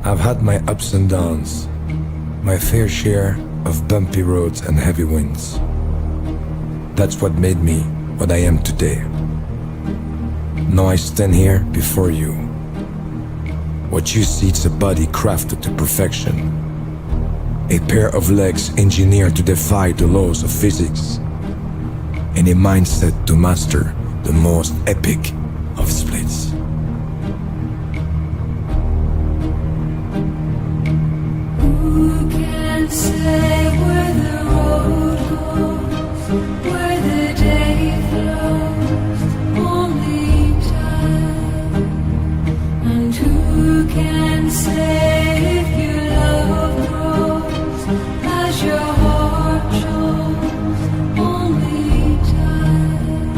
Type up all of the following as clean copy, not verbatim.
I've had my ups and downs, my fair share of bumpy roads and heavy winds. That's what made me what I am today. Now I stand here before you. What you see is a body crafted to perfection, a pair of legs engineered to defy the laws of physics, and a mindset to master the most epic of splits. Who can say where the road goes, where the day flows? Only time. And who can say if your love grows as your heart shows? Only time.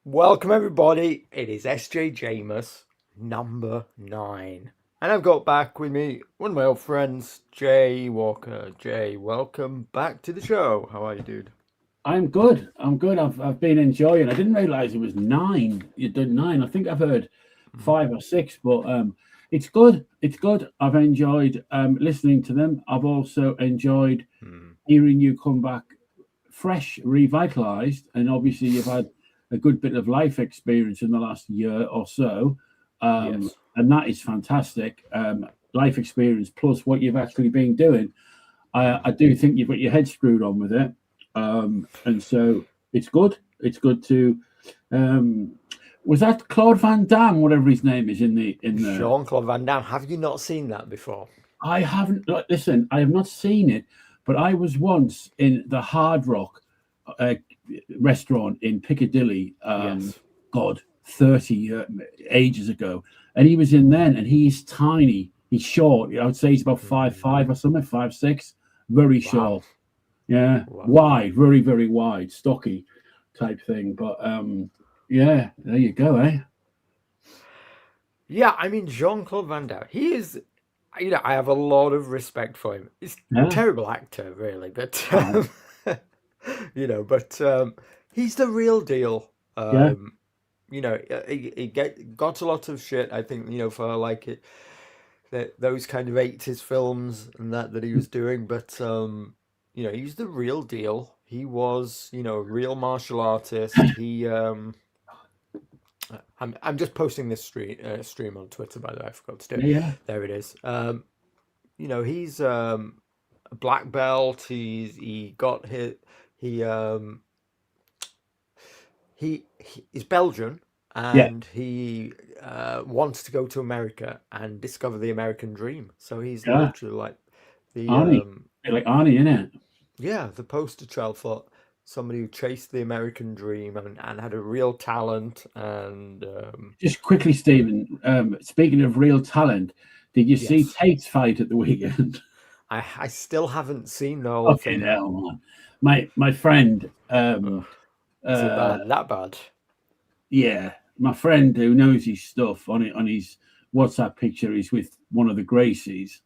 Welcome everybody, it is SJJMAS number 9. And I've got back with me one of my old friends, Jay Walker. Jay, welcome back to the show. How are you, dude? I'm good. I've been enjoying. I didn't realize it was 9. You did 9. I think I've heard 5 or 6, but it's good. It's good. I've enjoyed listening to them. I've also enjoyed hearing you come back fresh, revitalized, and obviously you've had a good bit of life experience in the last year or so. Yes. And that is fantastic. Life experience plus what you've actually been doing. I do think you've got your head screwed on with it. And so it's good. It's good to was that Claude Van Damme, whatever his name is, in the Jean-Claude Van Damme. Have you not seen that before? I haven't. Listen, I have not seen it, but I was once in the Hard Rock restaurant in Piccadilly. Yes. God, 30 ages ago, and he was in then, and he's tiny. He's short. I would say he's about 5'5" or something, 5'6", very short. Yeah, Wow. wide, very, very wide, stocky type thing. But yeah, there you go, eh? Yeah, I mean, Jean-Claude Van Damme, he is, I have a lot of respect for him. He's Yeah. a terrible actor, really, but, Right. he's the real deal. Yeah. He got a lot of shit, I think, for like those kind of 80s films and that he was doing, but he's the real deal. He was, a real martial artist. He I'm just posting this stream on Twitter, by the way. I forgot to do it. Yeah. There it is. He's a black belt. He's Belgian, and he wants to go to America and discover the American dream. So he's Yeah. literally like the Arnie. Like Arnie, innit? the poster child for somebody who chased the American dream and had a real talent. And Just quickly, Stephen, speaking of real talent, did you see Yes. Tate's fight at the weekend? I still haven't seen the whole Fucking thing. hell, man. My friend, Is it bad? That bad? yeah, my friend who knows his stuff on his WhatsApp picture is with one of the Gracies.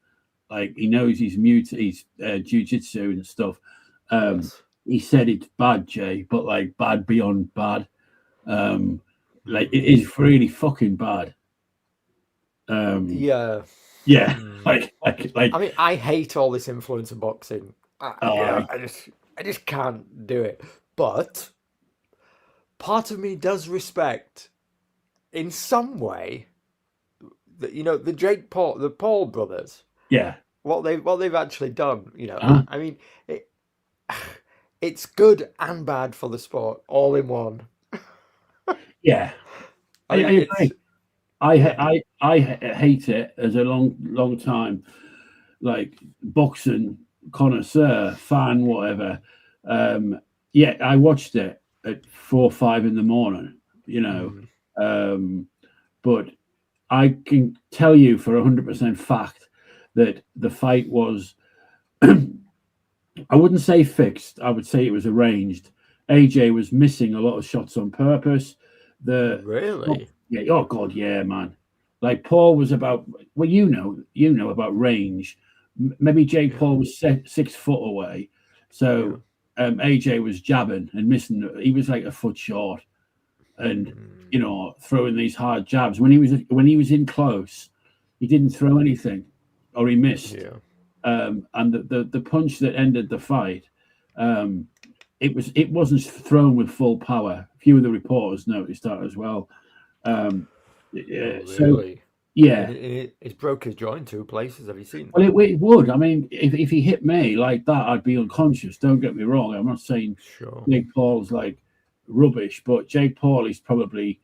Like, he knows his jiu-jitsu and stuff. Yes. He said it's bad, Jay, but like bad beyond bad. Like, it is really fucking bad. Yeah. Yeah, like. I mean, I hate all this influencer boxing. Oh, I just can't do it. But part of me does respect, in some way, that the Paul brothers, yeah, what they've actually done. Huh? I mean, it's good and bad for the sport all in one. yeah. I mean, agree. I hate it as a long time, like, boxing connoisseur, fan, whatever. Yeah, I watched it at 4 or 5 in the morning, but I can tell you for 100% fact that the fight was, I wouldn't say fixed, I would say it was arranged. AJ was missing a lot of shots on purpose. Really? Yeah. Oh God, yeah, man. Like, Paul was about, well, you know about range. Maybe Jake Paul was 6 foot away, so AJ was jabbing and missing. He was like a foot short. and throwing these hard jabs. When he was in close, he didn't throw anything, or he missed. Yeah. And the punch that ended the fight, it wasn't thrown with full power. A few of the reporters noticed that as well. Oh, So really? yeah, It's broke his jaw in 2 places. Have you seen well, that? it would. I mean, if he hit me like that, I'd be unconscious. Don't get me wrong. I'm not saying Sure. Jake Paul's like rubbish, but Jake Paul is probably,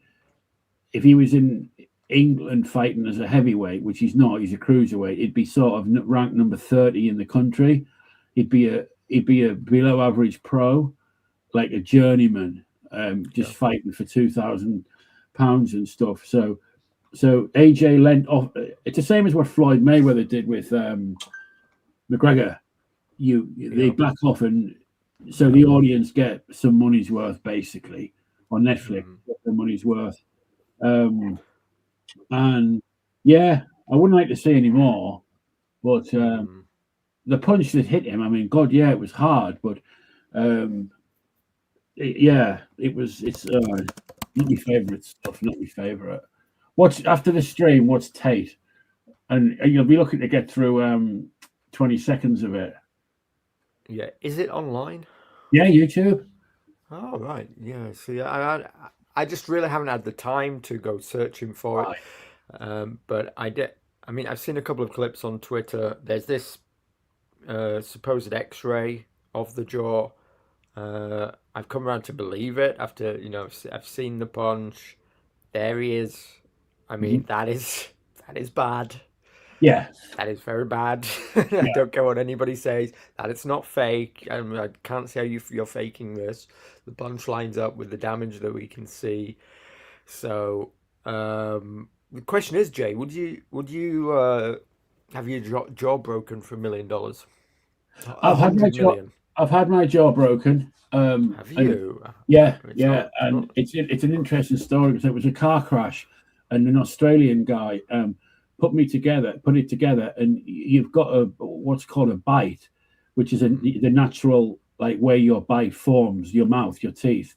if he was in England fighting as a heavyweight, which he's not, he's a cruiserweight, he'd be sort of ranked number 30 in the country. He'd be a below average pro, like a journeyman, just fighting for £2,000 and stuff. So AJ lent off. It's the same as what Floyd Mayweather did with McGregor. They back off, and so the audience get some money's worth, basically, on Netflix. Get their money's worth. And yeah, I wouldn't like to see any more, but the punch that hit him, I mean, God, yeah, it was hard, but it's not my favorite stuff, not my favorite. What's after the stream? What's Tate? And you'll be looking to get through 20 seconds of it. Yeah. Is it online? Yeah, YouTube. Oh, right. Yeah. See, I just really haven't had the time to go searching for it. But I did. I mean, I've seen a couple of clips on Twitter. There's this supposed X-ray of the jaw. I've come around to believe it after I've seen the punch. There he is. I mean, that is bad. Yeah, that is very bad. I don't care what anybody says. That it's not fake. I can't see how you're faking this. The punch lines up with the damage that we can see. So the question is, Jay, would you have your jaw broken for $1 million? I've had my jaw broken. Have you? Yeah, and it's an interesting story because it was a car crash, and an Australian guy put it together, and you've got what's called a bite, which is the natural like where your bite forms, your mouth, your teeth,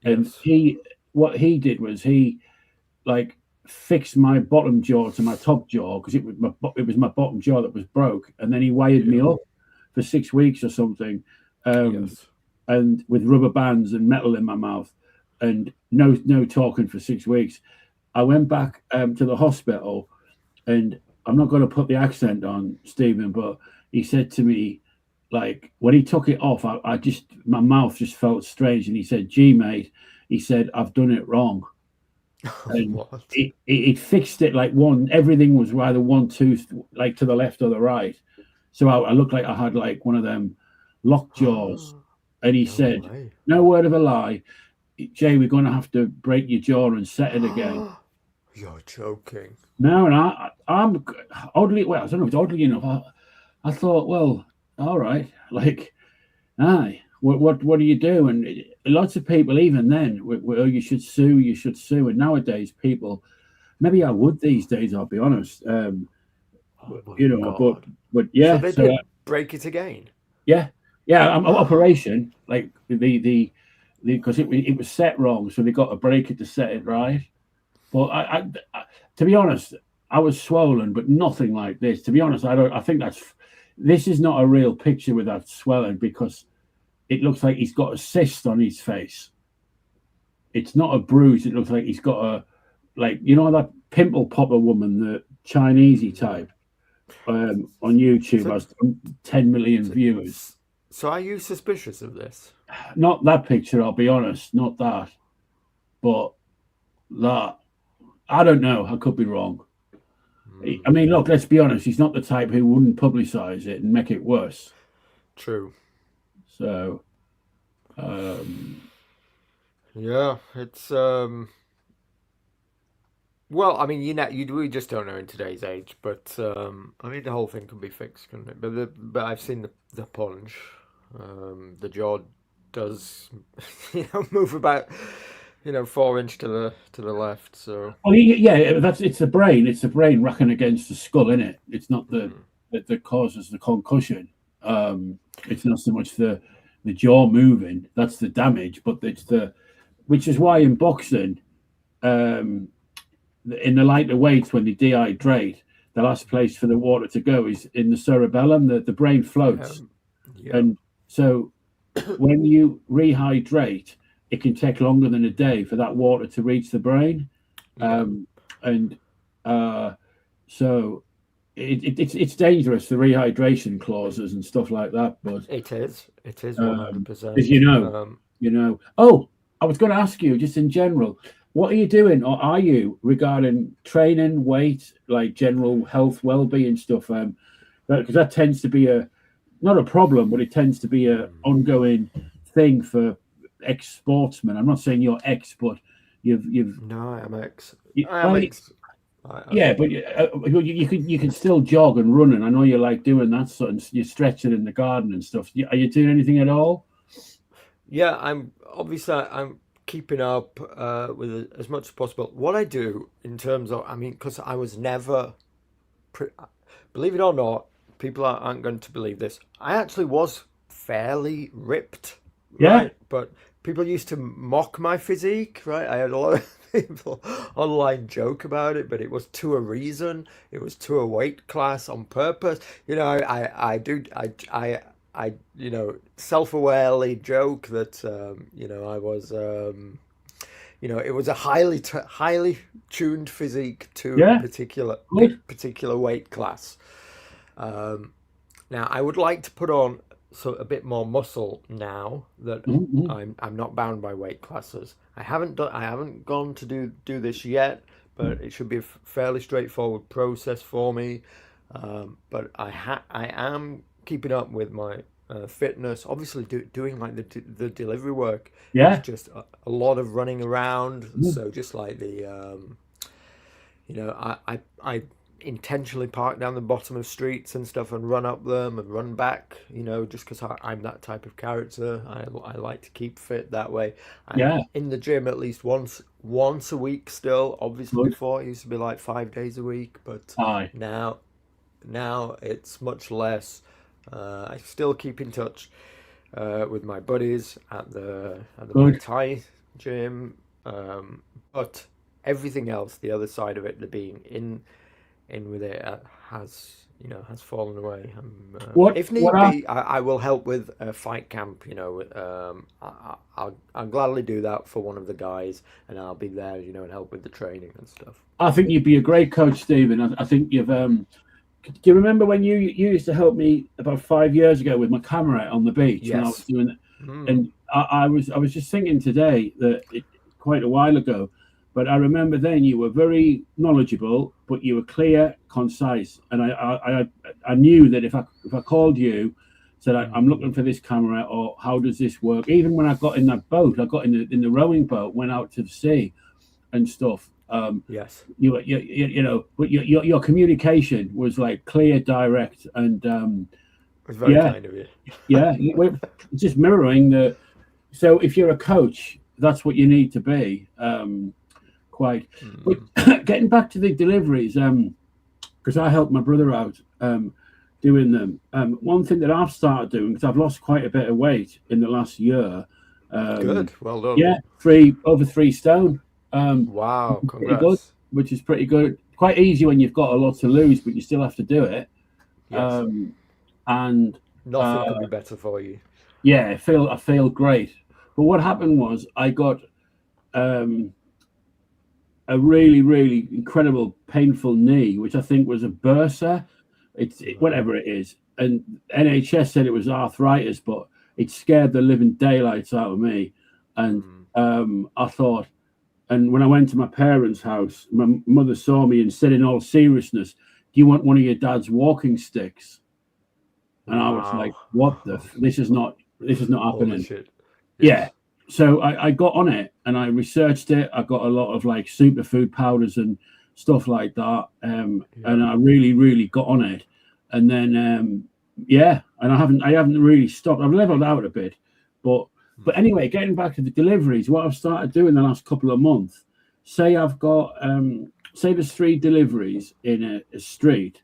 and what he did was he like fixed my bottom jaw to my top jaw because it was my bottom jaw that was broke, and then he wired me up for 6 weeks or something. And with rubber bands and metal in my mouth, and no talking for 6 weeks. I went back to the hospital, and I'm not going to put the accent on, Stephen, but he said to me, like, when he took it off, my mouth just felt strange, and he said, "Gee, mate," he said, "I've done it wrong." And it fixed it like everything was either one tooth, like to the left or the right. So I looked like I had like one of them locked jaws. And he said, "No word of a lie, Jay, we're going to have to break your jaw and set it again." You're joking. No, and I'm oddly, well, I don't know if it's oddly enough. I thought, well, all right, like, what do you do? And lots of people, even then, you should sue. And nowadays, people, maybe I would these days, I'll be honest. But yeah. So they did break it again? Yeah. Yeah, operation, like the because it was set wrong, so they got to break it to set it right. But I to be honest, I was swollen, but nothing like this. To be honest, I think this is not a real picture with that swelling because it looks like he's got a cyst on his face. It's not a bruise. It looks like he's got that pimple popper woman, the Chinesey type, on YouTube has 10 million viewers. So are you suspicious of this? Not that picture, I'll be honest. Not that. But that, I don't know. I could be wrong. I mean, look, let's be honest. He's not the type who wouldn't publicize it and make it worse. True. So, yeah, it's well, I mean, we just don't know in today's age. But I mean, the whole thing can be fixed, couldn't it? But I've seen the punch. The jaw does, move about, 4 inch to the left. So. Well, it's the brain. It's the brain racking against the skull, isn't it? It's not that causes the concussion. It's not so much the jaw moving. That's the damage, but it's the which is why in boxing, in the lighter weights, when they dehydrate, the last place for the water to go is in the cerebellum. The brain floats, Yeah. and so when you rehydrate, it can take longer than a day for that water to reach the brain. So it's dangerous, the rehydration clauses and stuff like that. But it is 100%. as you know. Oh, I was going to ask you, just in general, what are you doing, or are you, regarding training, weight, like general health, well-being stuff? Because that tends to be not a problem, but it tends to be a ongoing thing for ex-sportsmen. I'm not saying you're ex, but you've. No, I am ex. Yeah, but you can still jog and run, and I know you like doing that sort of. You're stretching in the garden and stuff. Are you doing anything at all? Yeah, I'm keeping up with as much as possible. What I do in terms of, because I was never, believe it or not, people aren't going to believe this. I actually was fairly ripped, right? Yeah. But people used to mock my physique, right? I had a lot of people online joke about it, but it was to a reason. It was to a weight class on purpose. I self-awarely joke that I was it was a highly tuned physique to a particular weight class. Now I would like to put on a bit more muscle now that I'm not bound by weight classes. I haven't gone to do this yet, but it should be a fairly straightforward process for me. But I am keeping up with my fitness. Obviously, doing like the delivery work. Yeah. It's just a lot of running around. So just like the I intentionally park down the bottom of streets and stuff and run up them and run back, just because I'm that type of character. I like to keep fit that way. I'm in the gym at least once a week still. Obviously before it used to be like 5 days a week, but now it's much less. I still keep in touch with my buddies at the Muay Thai gym, but everything else, the other side of it, the being in with it, has fallen away. If need be, I will help with a fight camp. I'll gladly do that for one of the guys, and I'll be there, and help with the training and stuff. I think you'd be a great coach, Stephen. I think you've. Do you remember when you used to help me about 5 years ago with my camera on the beach? Yes. When I was doing it, and I was just thinking today that quite a while ago. But I remember then you were very knowledgeable, but you were clear, concise, and I knew that if I called you, said I'm looking for this camera, or how does this work? Even when I got in that boat, I got in the rowing boat, went out to the sea, and stuff. Yes. But your communication was like clear, direct, and it's very kind of you. Yeah, just mirroring the. So if you're a coach, that's what you need to be. But getting back to the deliveries, because I helped my brother out doing them. One thing that I've started doing, because I've lost quite a bit of weight in the last year. Good, well done. Yeah, over 3 stone. Wow, congrats. Good, which is pretty good. Quite easy when you've got a lot to lose, but you still have to do it. Yes. And nothing could be better for you. Yeah, I feel great. But what happened was I got a really, really incredible painful knee, which I think was a bursa. Whatever it is. And NHS said it was arthritis, but it scared the living daylights out of me. And I thought, and when I went to my parents' house, my mother saw me and said in all seriousness, "Do you want one of your dad's walking sticks?" And I was like, "What the? This is not happening." Shit. Yeah. So I got on it and I researched it. I got a lot of like superfood powders and stuff like that. And I really, really got on it. And then, and I haven't really stopped. I've leveled out a bit, but anyway, getting back to the deliveries, what I've started doing the last couple of months, say I've got, say there's 3 deliveries in a street,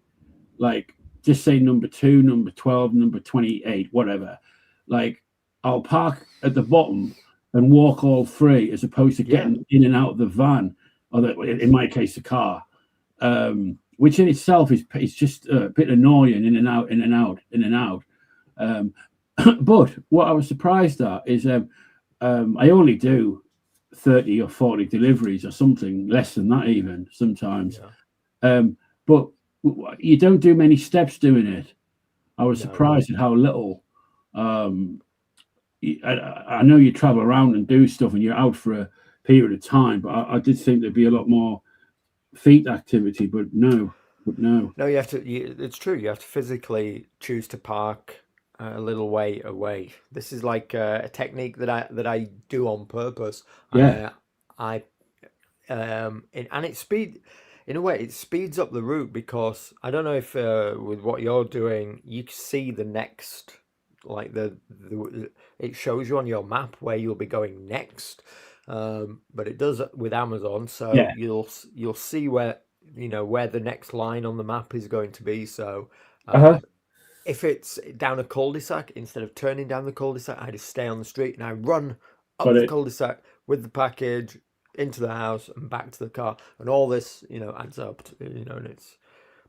like just say number 2, number 12, number 28, whatever. Like I'll park at the bottom and walk all three, as opposed to Yeah. getting in and out of the van, or in my case, the car, which in itself is just a bit annoying, in and out, in and out, in and out. But what I was surprised at is I only do 30 or 40 deliveries or something, less than that even sometimes. Yeah. But you don't do many steps doing it. I was No. surprised at how little. I know you travel around and do stuff and you're out for a period of time, but I did think there'd be a lot more feet activity, but no. No, you have to. It's true. You have to physically choose to park a little way away. This is like a technique that I do on purpose. Yeah. And in a way, it speeds up the route, because I don't know if with what you're doing, you see the next, like it shows you on your map where you'll be going next. But it does with Amazon, so Yeah. you'll see where the next line on the map is going to be. So if it's down a cul-de-sac, instead of turning down the cul-de-sac, I just stay on the street and I run up the cul-de-sac with the package into the house and back to the car. And all this, adds up to, and it's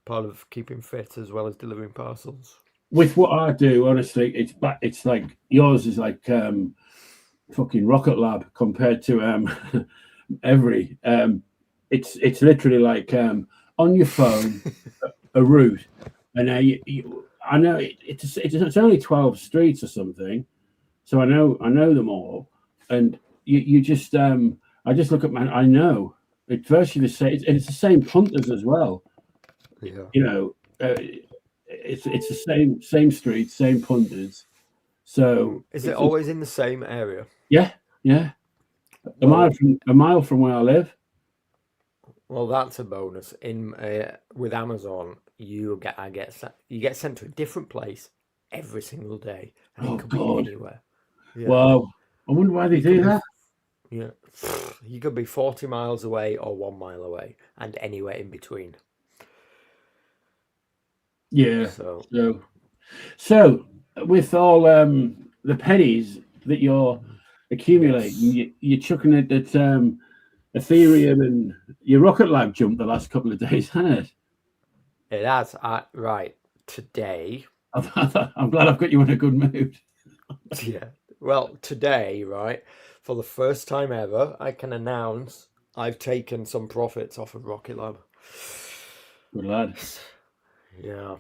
part of keeping fit as well as delivering parcels. With what I do, honestly, it's like yours is like fucking Rocket Lab compared to every. It's literally like on your phone a route, and I know it's only 12 streets or something, so I know them all, and you just I just look at I know it's virtually the same. It's the same punters as well. Yeah. It's the same streets, same punters. So is it always in the same area? Yeah. A mile from where I live. Well, that's a bonus. With Amazon, you get sent to a different place every single day, and it could be anywhere. Yeah. Wow, I wonder why they do that. Yeah, you could be 40 miles away or 1 mile away, and anywhere in between. Yeah. So with all the pennies that you're accumulating, you're chucking it at Ethereum, and your Rocket Lab jumped the last couple of days, hasn't it? It has. Right. Today. I'm glad I've got you in a good mood. Yeah. Well, today, right, for the first time ever, I can announce I've taken some profits off of Rocket Lab. Good lad. Yeah.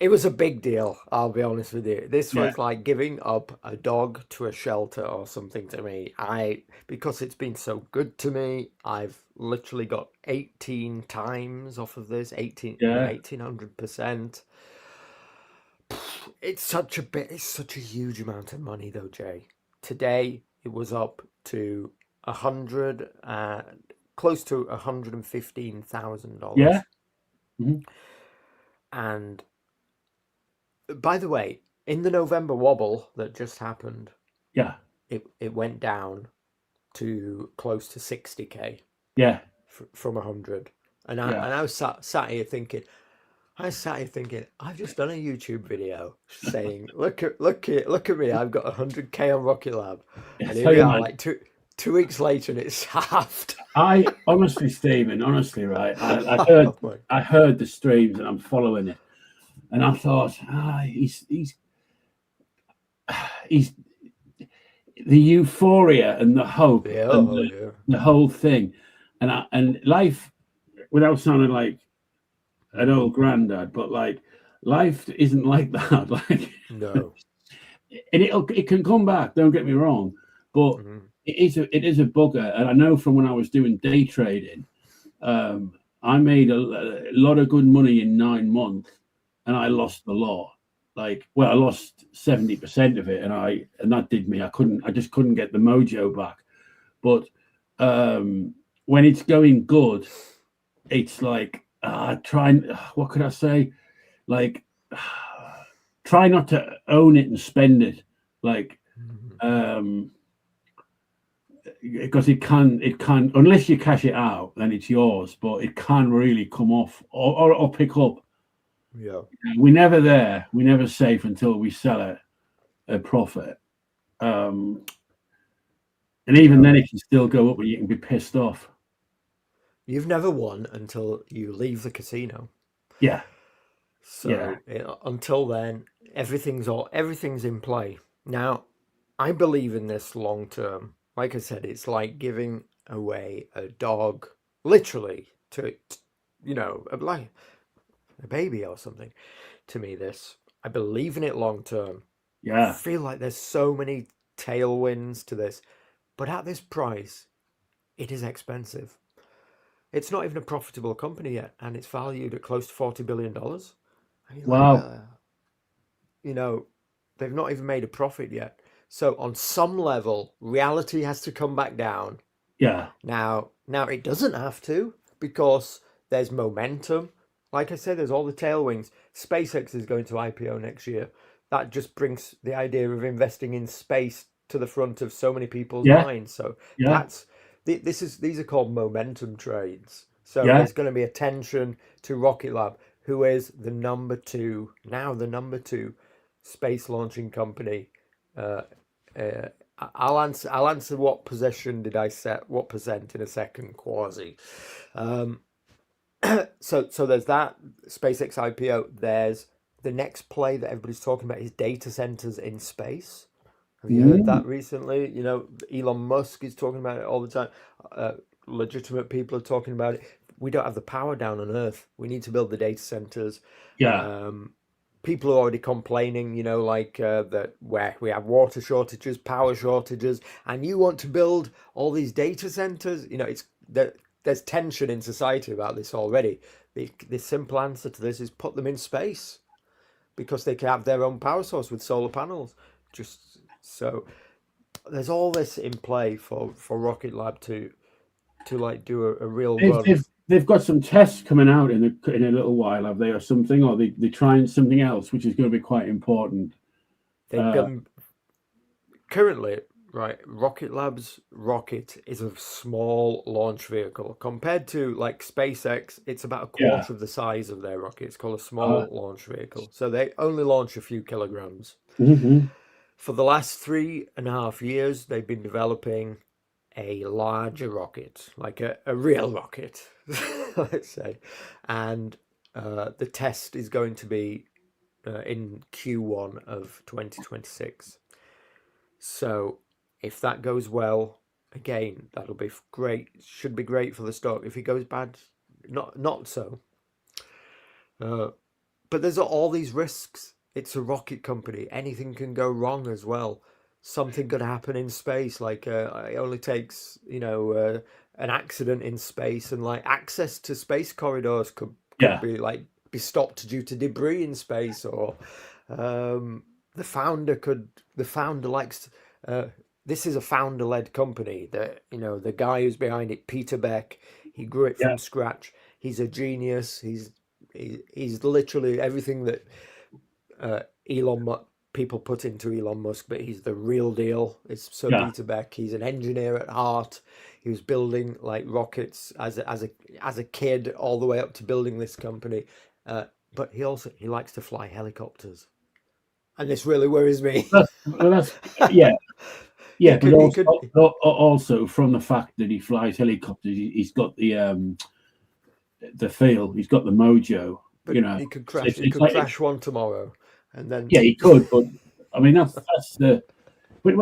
It was a big deal, I'll be honest with you. This was like giving up a dog to a shelter or something to me. Because it's been so good to me, I've literally got 18 times off of this, 1800%. It's such a huge amount of money though, Jay. Today it was up to close to $115,000. Yeah. Mm-hmm. And by the way, in the November wobble that just happened, it went down to close to 60k. Yeah, from 100, and I was sat here thinking, I've just done a YouTube video saying, look at me, I've got 100k on Rocket Lab, and here we are, like two weeks later, and it's halved. I honestly, Stephen, right, I heard the streams and I'm following it. And I thought, he's the euphoria and the hope, the whole thing, and life, without sounding like an old granddad, but like life isn't like that. Like no, and it can come back. Don't get me wrong, but it is a bugger. And I know from when I was doing day trading, I made a lot of good money in 9 months. And I lost a lot. I lost 70% of it, and that did me. I just couldn't get the mojo back. But when it's going good, it's like what could I say? Like try not to own it and spend it. Like because it can unless you cash it out, then it's yours. But it can really come off or pick up. Yeah, we're never there. We're never safe until we sell it at profit. And even then, it can still go up, and you can be pissed off. You've never won until you leave the casino. Yeah, So until then, everything's in play. Now, I believe in this long term. Like I said, it's like giving away a dog, literally, to like a baby or something. To me, this I believe in it long term. I yeah, feel like there's so many tailwinds to this, but at this price, it is expensive. It's not even a profitable company yet, and it's valued at close to $40 billion. I mean, wow, they've not even made a profit yet. So on some level, reality has to come back down. yeah, Now it doesn't have to, because there's momentum. Like I said, there's all the tailwinds. SpaceX is going to IPO next year. That just brings the idea of investing in space to the front of so many people's yeah, minds. So yeah, these are called momentum trades. So yeah, there's going to be attention to Rocket Lab, who is the number two space launching company. Uh, uh, I'll answer what position did I set, what percent in a second, Quasi. Um, so there's that SpaceX IPO. There's the next play that everybody's talking about is data centers in space. Have you heard mm, that recently? Elon Musk is talking about it all the time. Uh, Legitimate people are talking about it. We don't have the power down on Earth. We need to build the data centers. yeah, Um, People are already complaining, that where we have water shortages, power shortages, and you want to build all these data centers. There's tension in society about this already. The simple answer to this is put them in space, because they can have their own power source with solar panels. Just so there's all this in play for Rocket Lab to like do a real they've, run. they've got some tests coming out in a little while, have they, or something, or they're trying something else, which is going to be quite important. They've been currently, right, Rocket Lab's rocket is a small launch vehicle compared to like SpaceX. It's about a Yeah, quarter of the size of their rocket. It's called a small launch vehicle, so they only launch a few kilograms. mm-hmm. For the last 3.5 years, they've been developing a larger rocket, like a real rocket, let's say. And the test is going to be in Q1 of 2026. So if that goes well, again, that'll be great. Should be great for the stock. If it goes bad, not so. But there's all these risks. It's a rocket company. Anything can go wrong as well. Something could happen in space. Like it only takes an accident in space, and like access to space corridors could Yeah, be stopped due to debris in space, or the founder likes. This is a founder-led company. The guy who's behind it, Peter Beck, he grew it yeah, from scratch. He's a genius. He's literally everything that people put into Elon Musk, but he's the real deal. It's Sir yeah. Peter Beck. He's an engineer at heart. He was building like rockets as a kid, all the way up to building this company. But he likes to fly helicopters, and this really worries me. That's yeah, He yeah. But could he could also from the fact that he flies helicopters, he's got the feel, he's got the mojo. but he could crash. It's, He it's could like crash one tomorrow, and then yeah, he could, but I mean that's the but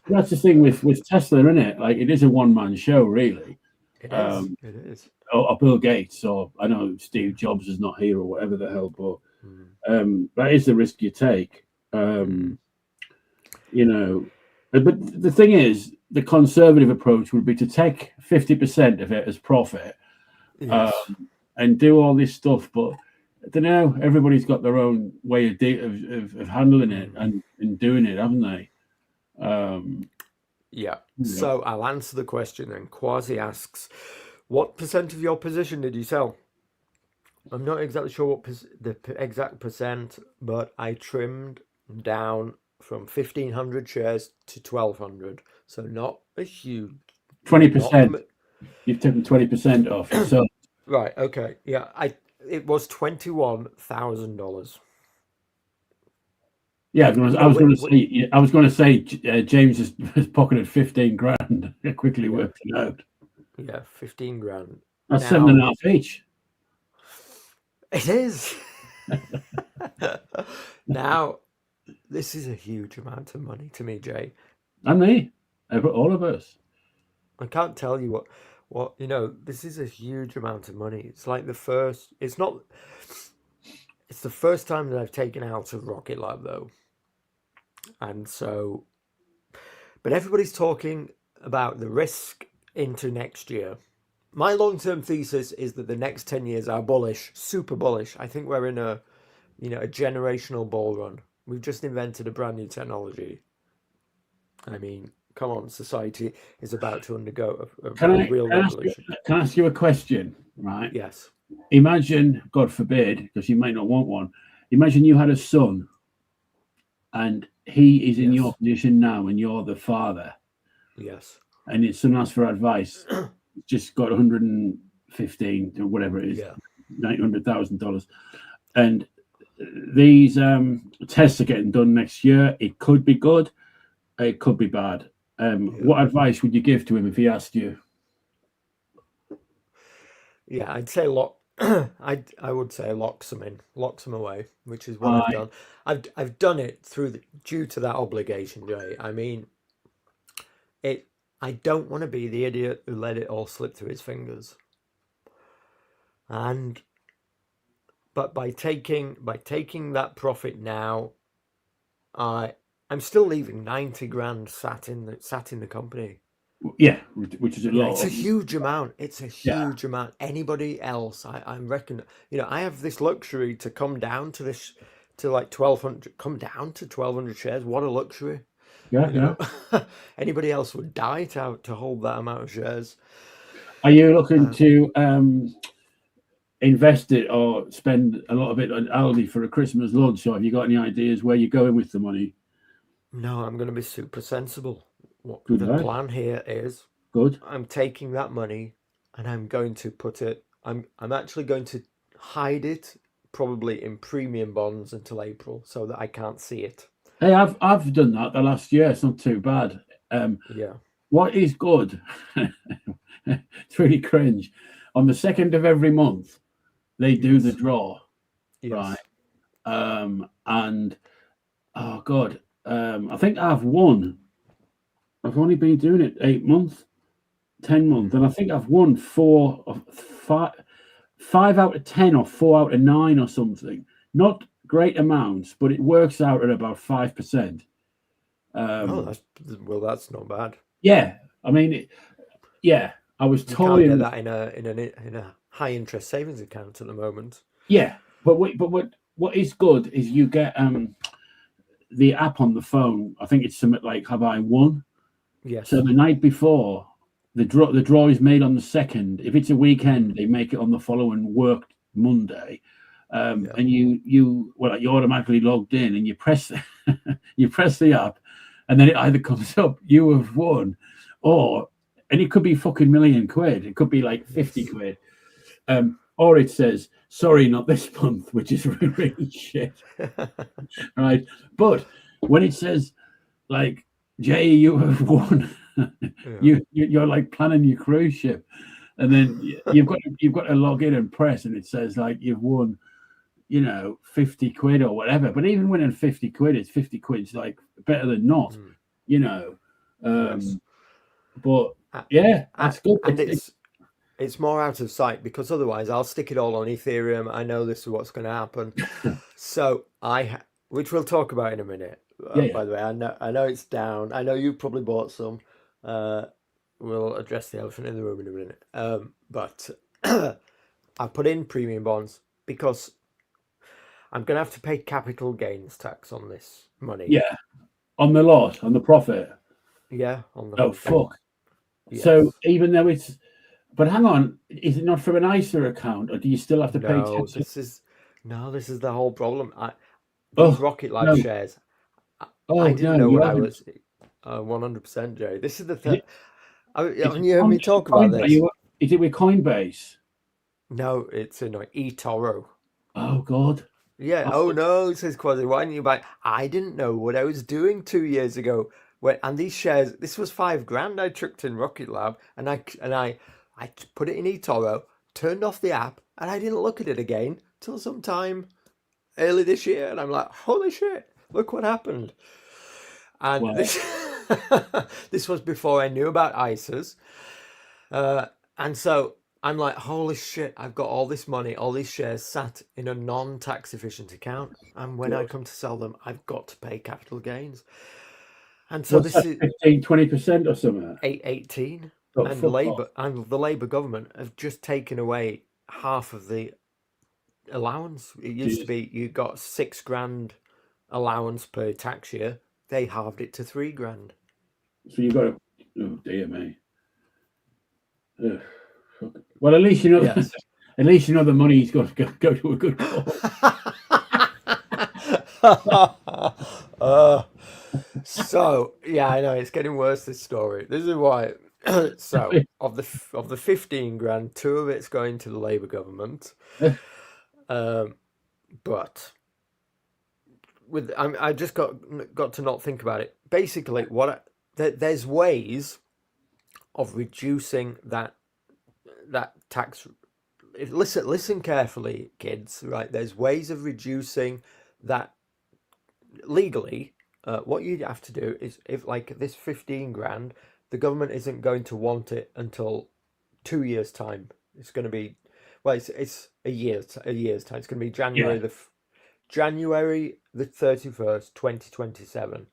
that's the thing with Tesla, isn't it? Like it is a one-man show, really. it is. Um, It is. or Bill Gates, or I know Steve Jobs is not here, or whatever the hell, but Mm. that is the risk you take. Mm. But the thing is, the conservative approach would be to take 50% of it as profit Yes. and do all this stuff. But I don't know, everybody's got their own way of handling it and doing it, haven't they? Yeah. Yeah. So I'll answer the question then. Quasi asks, what percent of your position did you sell? I'm not exactly sure what the exact percent, but I trimmed down from 1,500 shares to 1,200. So not a huge. 20%. You've taken 20% off. So Right. Okay. Yeah. It was $21,000. Yeah, I was going to we- say. I was going to say James has pocketed 15 grand. I quickly worked it out. yeah, 15 grand. That's Now, 7.5 each. it is. Now, this is a huge amount of money to me, Jay. And me, all of us. I can't tell you what this is a huge amount of money. It's like it's the first time that I've taken out of Rocket Lab though. And so, but everybody's talking about the risk into next year. My long-term thesis is that the next 10 years are bullish, super bullish. I think we're in a generational bull run. We've just invented a brand new technology. I mean, come on, society is about to undergo a real revolution. Can I ask you a question? Right? Yes. Imagine, God forbid, because you might not want one. Imagine you had a son, and he is in your position now, and you're the father. Yes. And his son asks for advice. Just got 115 or whatever it is, $900,000, and these tests are getting done next year. It could be good, it could be bad. What advice would you give to him if he asked you? Yeah, I'd say I would say locks them away, which is what I've done. I've done it due to that obligation, Jay. I mean, I don't want to be the idiot who let it all slip through his fingers. But by taking that profit now, I'm still leaving 90 grand sat in the company. Yeah, which is a lot. It's a huge amount. It's a huge amount. Anybody else, I reckon, I have this luxury to come down to this, to like 1,200, come down to 1,200 shares. What a luxury. Yeah. Anybody else would die to hold that amount of shares. Are you looking to invest it or spend a lot of it on Aldi for a Christmas lunch? Or have you got any ideas where you're going with the money? No, I'm going to be super sensible. What Good, the right? plan here is, Good. I'm taking that money and I'm going to put it. I'm actually going to hide it probably in premium bonds until April so that I can't see it. Hey, I've done that the last year. It's not too bad. Yeah. What is good? It's really cringe. On the 2nd of every month, they do the draw, Yes. right? And oh god, I think I've won. I've only been doing it 8 months, 10 months, and I think I've won 5 out of 10 or 4 out of 9 or something. Not great amounts, but it works out at about 5%. That's not bad. Yeah, I mean, I was You toying can't get that in a high interest savings account at the moment. Yeah, but what is good is you get the app on the phone. I think it's something like Have I Won? Yes. So the night before, the draw is made on the 2nd. If it's a weekend, they make it on the following work Monday. And you automatically logged in and you press the app, and then it either comes up you have won, and it could be fucking million quid. It could be like 50 quid. Or it says, sorry, not this month, which is really shit. Right. But when it says like, Jay, you have won, you're like planning your cruise ship. And then you've got to log in and press, and it says like you've won, 50 quid or whatever. But even winning 50 quid, it's 50 quid's like better than not, Yes. But yeah, that's good. And it's more out of sight, because otherwise I'll stick it all on Ethereum. I know this is what's going to happen. So which we'll talk about in a minute. By the way, I know it's down. I know you probably bought some. We'll address the elephant in the room in a minute. But I put in premium bonds because I'm going to have to pay capital gains tax on this money. Yeah, on the loss, on the profit. Yeah, on the Oh, whole thing. fuck. Yes. So even though but hang on, is it not from an ISA account, or do you still have to pay tax? This is the whole problem. These Rocket Lab shares, I didn't know what I was. 100%, Jay. This is the thing. You heard me talk about this. Is it with Coinbase? No, it's in eToro. Oh God. Yeah. I Oh thought, no, says Quasi. Why didn't you buy? I didn't know what I was doing 2 years ago. And these shares, this was 5 grand. I tricked in Rocket Lab, and I put it in eToro, turned off the app, and I didn't look at it again till sometime early this year. And I'm like, holy shit! Look what happened. And well, this this was before I knew about ISAs. And so I'm like, holy shit, I've got all this money, all these shares sat in a non-tax efficient account. And when I good. come to sell them, I've got to pay capital gains. And so What's this that, is 15, 20% or something? 818. Oh, And fuck off. the Labour government have just taken away half of the allowance. It used to Jeez. be you got 6 grand allowance per tax year. They halved it to 3 grand. So you got to, oh dear me. Ugh, fuck. Well, at least you know, Yes. at least you know the money's got to go to a good cause. So yeah, I know it's getting worse. This story. This is why. So of the 15 grand, 2 of it's going to the Labour government. But I just got to not think about it. Basically, there's ways of reducing that tax. Listen carefully, kids. Right, there's ways of reducing that legally. What you have to do is, if like this 15 grand, the government isn't going to want it until 2 years time. It's going to be, well, it's a year's time. It's going to be Yeah, January the 31st, 2027.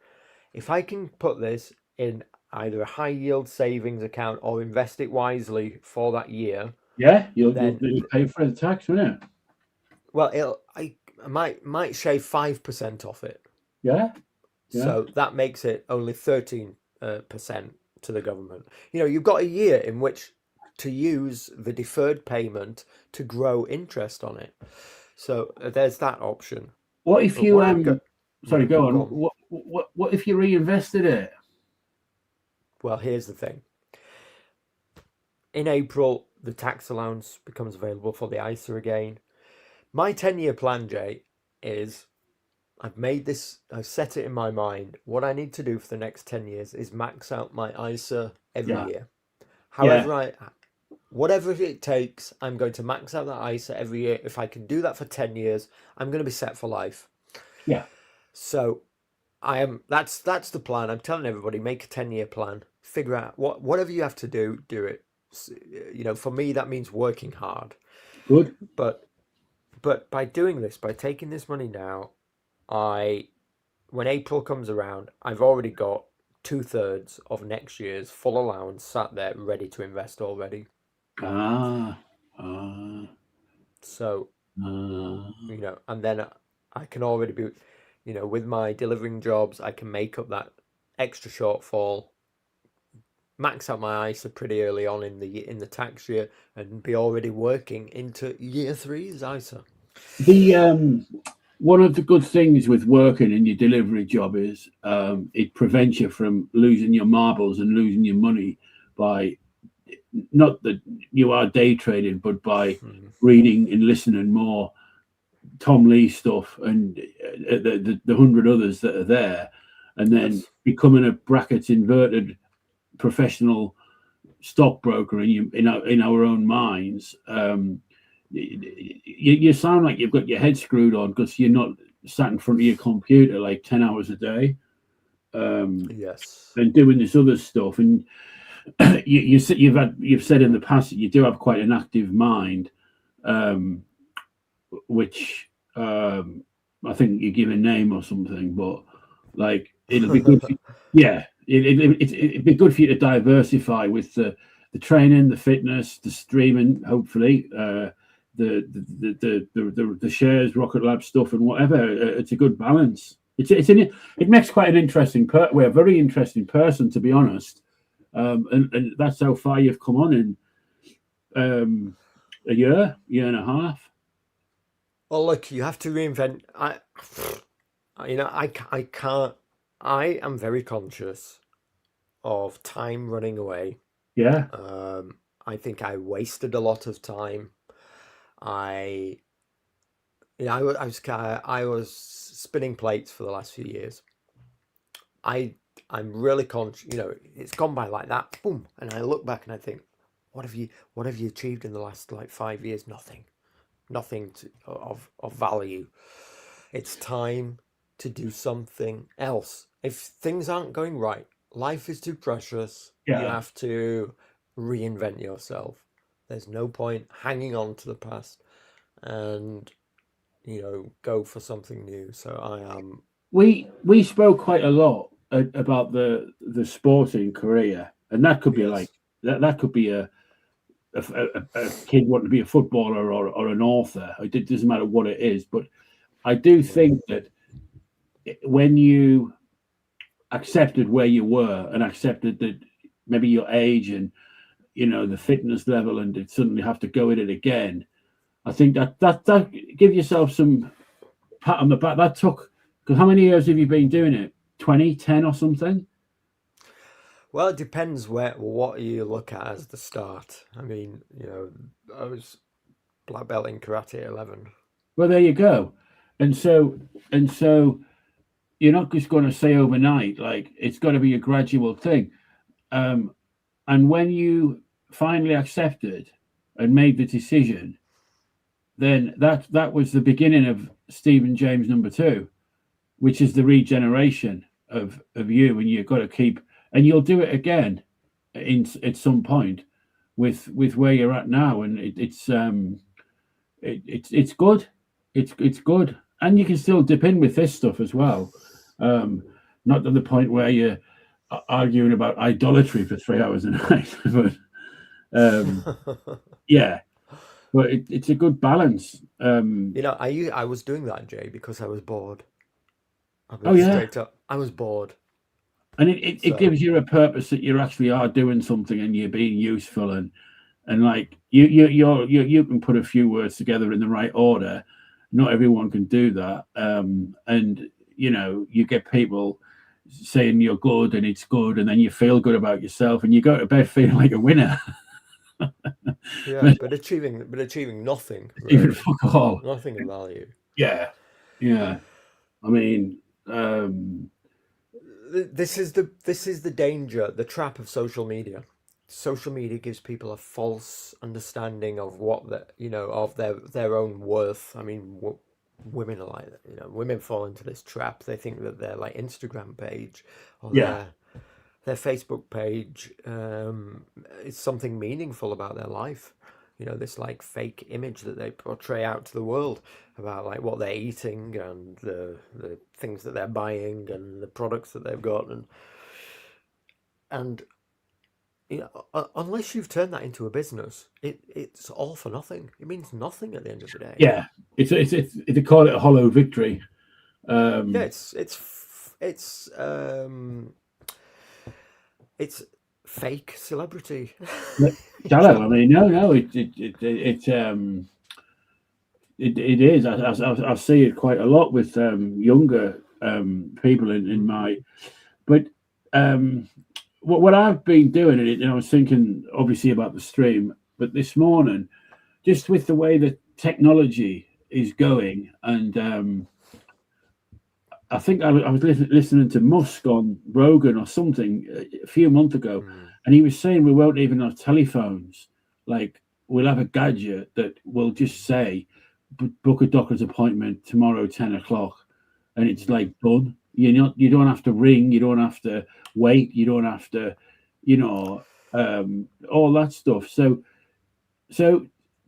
If I can put this in either a high yield savings account or invest it wisely for that year, yeah, then you'll pay for the tax, won't it? well, I might shave 5% off it. Yeah, yeah, So that makes it only 13% to the government. You've got a year in which to use the deferred payment to grow interest on it. So there's that option. What if But you what I've got, sorry, go on. go on. What if you reinvested it? Well, here's the thing. In April, the tax allowance becomes available for the ISA again. My 10-year plan, Jay, is I've set it in my mind. What I need to do for the next 10 years is max out my ISA every Yeah, year. yeah, Whatever it takes, I'm going to max out that ISA every year. If I can do that for 10 years, I'm going to be set for life. yeah. So that's the plan. I'm telling everybody, make a 10-year plan. Figure out whatever you have to do it. For me, that means working hard. Good. But by doing this, by taking this money now, when April comes around, I've already got 2/3 of next year's full allowance sat there ready to invest already. Ah, ah, So, ah. and then I can already be, with my delivering jobs, I can make up that extra shortfall, max out my ISA pretty early on in the tax year, and be already working into year three's ISA. The one of the good things with working in your delivery job is it prevents you from losing your marbles and losing your money by not that you are day trading, but by reading and listening more Tom Lee stuff and the 100 others that are there, and then Yes. becoming a bracket inverted professional stockbroker in our own minds. You sound like you've got your head screwed on because you're not sat in front of your computer like 10 hours a day, Yes. and doing this other stuff. And you've said in the past that you do have quite an active mind, which I think you give a name or something, but like it'll be good. Yeah, it'd be good for you to diversify with the training, the fitness, the streaming, hopefully, the shares, Rocket Lab stuff, and whatever. It's a good balance. It makes quite an interesting a very interesting person, to be honest. And that's how far you've come on in a year and a half. Well, look, you have to reinvent. I can't. I am very conscious of time running away. Yeah, I think I wasted a lot of time. I Yeah, I was spinning plates for the last few years. I I'm really conscious. It's gone by like that, boom, and I look back and I think, what have you achieved in the last like 5 years? Nothing of value. It's time to do something else. If things aren't going right, life is too precious. You Yeah. have to reinvent yourself. There's no point hanging on to the past and go for something new. So I am. We spoke quite a lot about the sporting career, and that could be like Yes. that could be a kid wanting to be a footballer or an author. It doesn't matter what it is, but I do Yeah. think that when you accepted where you were and accepted that maybe your age and the fitness level and it suddenly have to go at it again, I think that give yourself some pat on the back. That took, because how many years have you been doing it? 20, 10 or something? Well, it depends what you look at as the start. I mean, I was black belt in karate at 11. Well, there you go. And so you're not just going to say overnight, like it's got to be a gradual thing. Um, and when you finally accepted and made the decision, then that was the beginning of Stephen James #2, which is the regeneration of you, and you've got to keep, and you'll do it again at some point with where you're at now, and it's good, it's good, and you can still dip in with this stuff as well, not to the point where you're arguing about idolatry for 3 hours a night, but yeah, but it's a good balance. I was doing that, Jay, because I was bored. I'll Oh be yeah, straight up. I was bored. and it So, gives you a purpose that you actually are doing something and you're being useful, and like you can put a few words together in the right order. Not everyone can do that, and you get people saying you're good and it's good, and then you feel good about yourself and you go to bed feeling like a winner. yeah, but achieving nothing Even really, fuck all. nothing of value. Yeah, yeah. I mean, um, This is the danger, the trap of social media. Social media gives people a false understanding of of their own worth. I mean, women are like that. Women fall into this trap. They think that their like Instagram page or yeah, their Facebook page is something meaningful about their life. This like fake image that they portray out to the world about like what they're eating and the things that they're buying and the products that they've got and unless you've turned that into a business, it's all for nothing. It means nothing at the end of the day. yeah. They call it a hollow victory. Yeah, Um, it's fake celebrity. Shallow. I mean, no, it is. I see it quite a lot with younger people in my. But what I've been doing, and I was thinking obviously about the stream, but this morning, just with the way that technology is going, and I think I was listening to Musk on Rogan or something a few months ago, and he was saying we won't even have telephones. Like we'll have a gadget that will just say, book a doctor's appointment tomorrow, 10 o'clock, and it's like done. You don't have to ring, you don't have to wait, you don't have to, all that stuff. So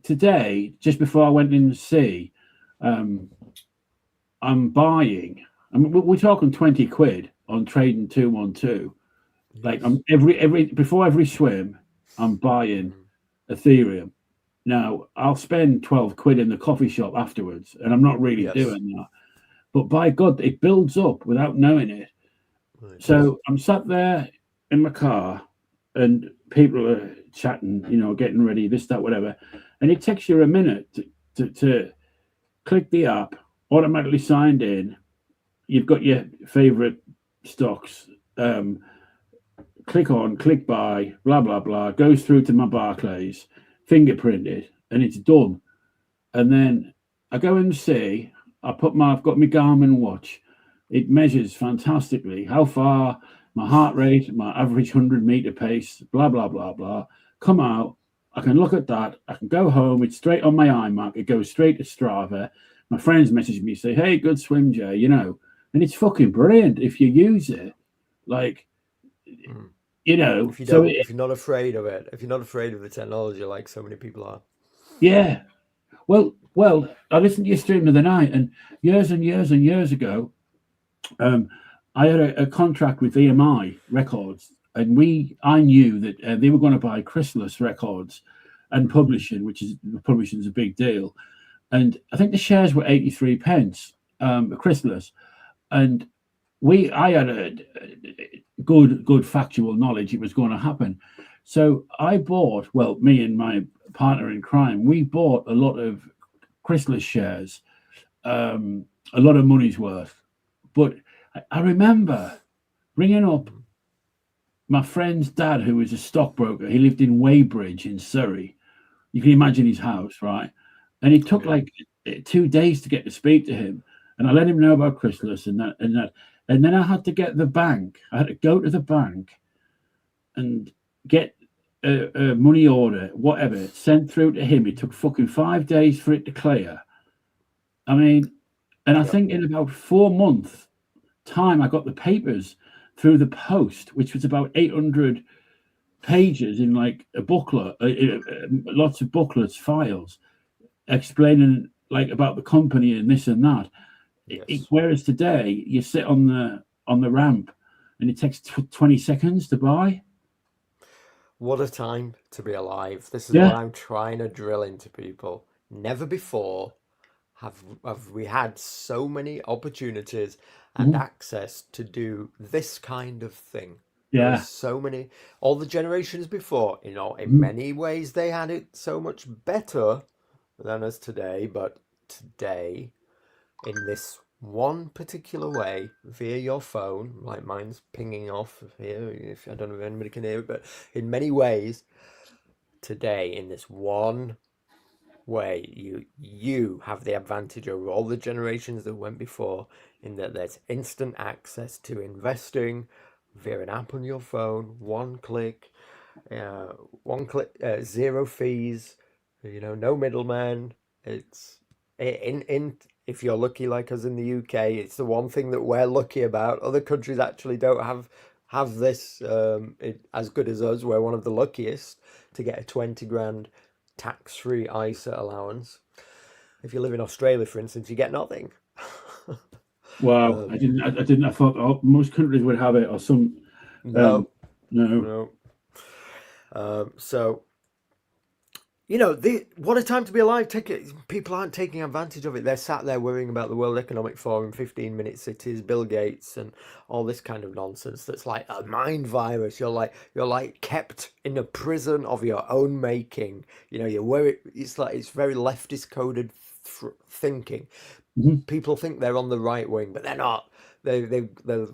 today, just before I went in to see, I'm buying. I mean, we're talking 20 quid on trading 212. Like I'm every before every swim, I'm buying Ethereum. Now I'll spend 12 quid in the coffee shop afterwards, and I'm not really Yes. doing that. But by God, it builds up without knowing it. Right. So I'm sat there in my car, and people are chatting, getting ready, this, that, whatever, and it takes you a minute to click the app, automatically signed in. You've got your favorite stocks. Click buy, blah blah blah. Goes through to my Barclays, fingerprinted, and it's done. And then I go and see. I've got my Garmin watch. It measures fantastically how far, my heart rate, my average 100-meter pace, blah blah blah blah. Come out. I can look at that. I can go home. It's straight on my iMac. It goes straight to Strava. My friends message me, say, "Hey, good swim, Jay." You know, and it's fucking brilliant if you use it. Like, you know, If you don't, if you're not afraid of it, if you're not afraid of the technology, like so many people are. yeah. Well, I listened to your stream the other night, and years and years and years ago, I had a contract with EMI Records, and I knew that they were going to buy Chrysalis Records and publishing, publishing's a big deal. And I think the shares were 83 pence, Chrysalis, and I had a good factual knowledge it was going to happen. So I bought, well, me and my partner in crime, we bought a lot of Chrysalis shares, a lot of money's worth. But I remember ringing up my friend's dad, who was a stockbroker. He lived in Weybridge in Surrey. You can imagine his house, right? And it took like 2 days to get to speak to him. And I let him know about Chrysalis and that. And then I had to get the bank. I had to go to the bank and get a money order, whatever, sent through to him. It took fucking 5 days for it to clear. I mean, and I think in about 4 months' time, I got the papers through the post, which was about 800 pages in like a booklet, lots of booklets, files, explaining like about the company and this and that. Yes. Whereas today, you sit on the ramp, and it takes 20 seconds to buy. What a time to be alive. This is what I'm trying to drill into people. Never before have we had so many opportunities and access to do this kind of thing. Yeah. There's so many, all the generations before, you know, in many ways they had it so much better than us today, but today, in this one particular way, via your phone, like mine's pinging off here, if I don't know if anybody can hear it, but in many ways, today, in this one way, you have the advantage over all the generations that went before, in that there's instant access to investing via an app on your phone, one click, zero fees, you know, no middleman. It's if you're lucky like us in the UK, it's the one thing that we're lucky about. Other countries actually don't have this as good as us. We're one of the luckiest to get a 20 grand tax-free ISA allowance. If you live in Australia, for instance, you get nothing. Wow, I didn't. I thought most countries would have it, or some. No. So, you know, what a time to be alive. People aren't taking advantage of it. They're sat there worrying about the World Economic Forum, 15-minute cities, Bill Gates, and all this kind of nonsense. That's like a mind virus. You're like kept in a prison of your own making. You know, you're worried. It's very leftist coded thinking. People think they're on the right wing, but they're not. They've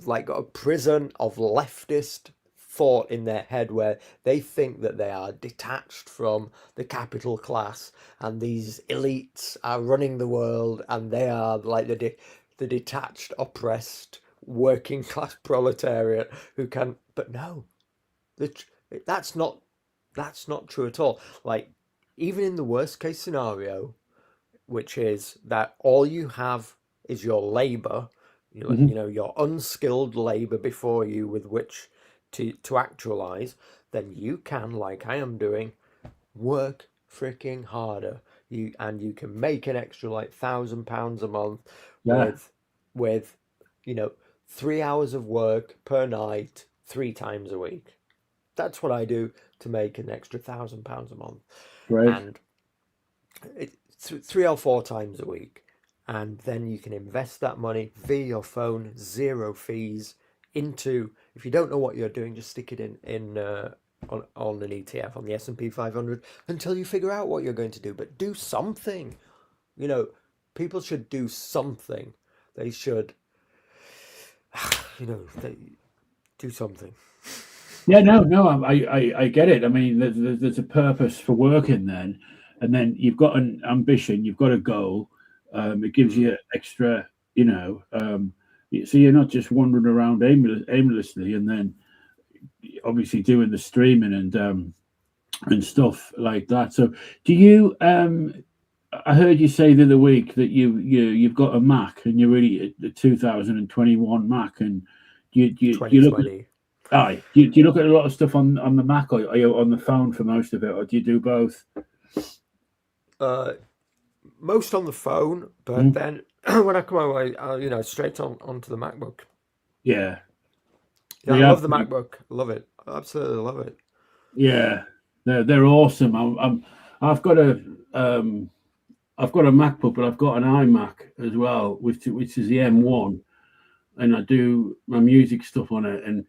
like got a prison of leftist thought in their head where they think that they are detached from the capital class, and these elites are running the world, and they are like the detached, oppressed working class proletariat who can. But no, that's not true at all. Like, even in the worst case scenario, which is that all you have is your labor, you know, your unskilled labor before you with which to actualize, then you can, like I am doing, work freaking harder. You can make an extra like £1,000 a month with you know 3 hours of work per night 3 times a week. That's what I do to make an extra £1,000 a month. Right. And 3 or 4 times a week, and then you can invest that money via your phone, zero fees, into, if you don't know what you're doing, just stick it in on an ETF on the S&P 500 until you figure out what you're going to do. But do something. You know, people should do something. They should, you know, do something. Yeah, no, I get it. I mean, there's a purpose for working then, and then you've got an ambition, you've got a goal, It gives you extra, so you're not just wandering around aimlessly, and then obviously doing the streaming and stuff like that. So, do you? I heard you say the other week that you've got a Mac and you're really the 2021 Mac, and do you look at 2020. do you look at a lot of stuff on the Mac, or are you on the phone for most of it, or do you do both? Most on the phone, but then when I come away, straight onto the MacBook. Yeah, Yeah, They I are love the pretty- MacBook. Love it. Absolutely love it. Yeah, they're awesome. I've got a MacBook, but I've got an iMac as well, which is the M1, and I do my music stuff on it. And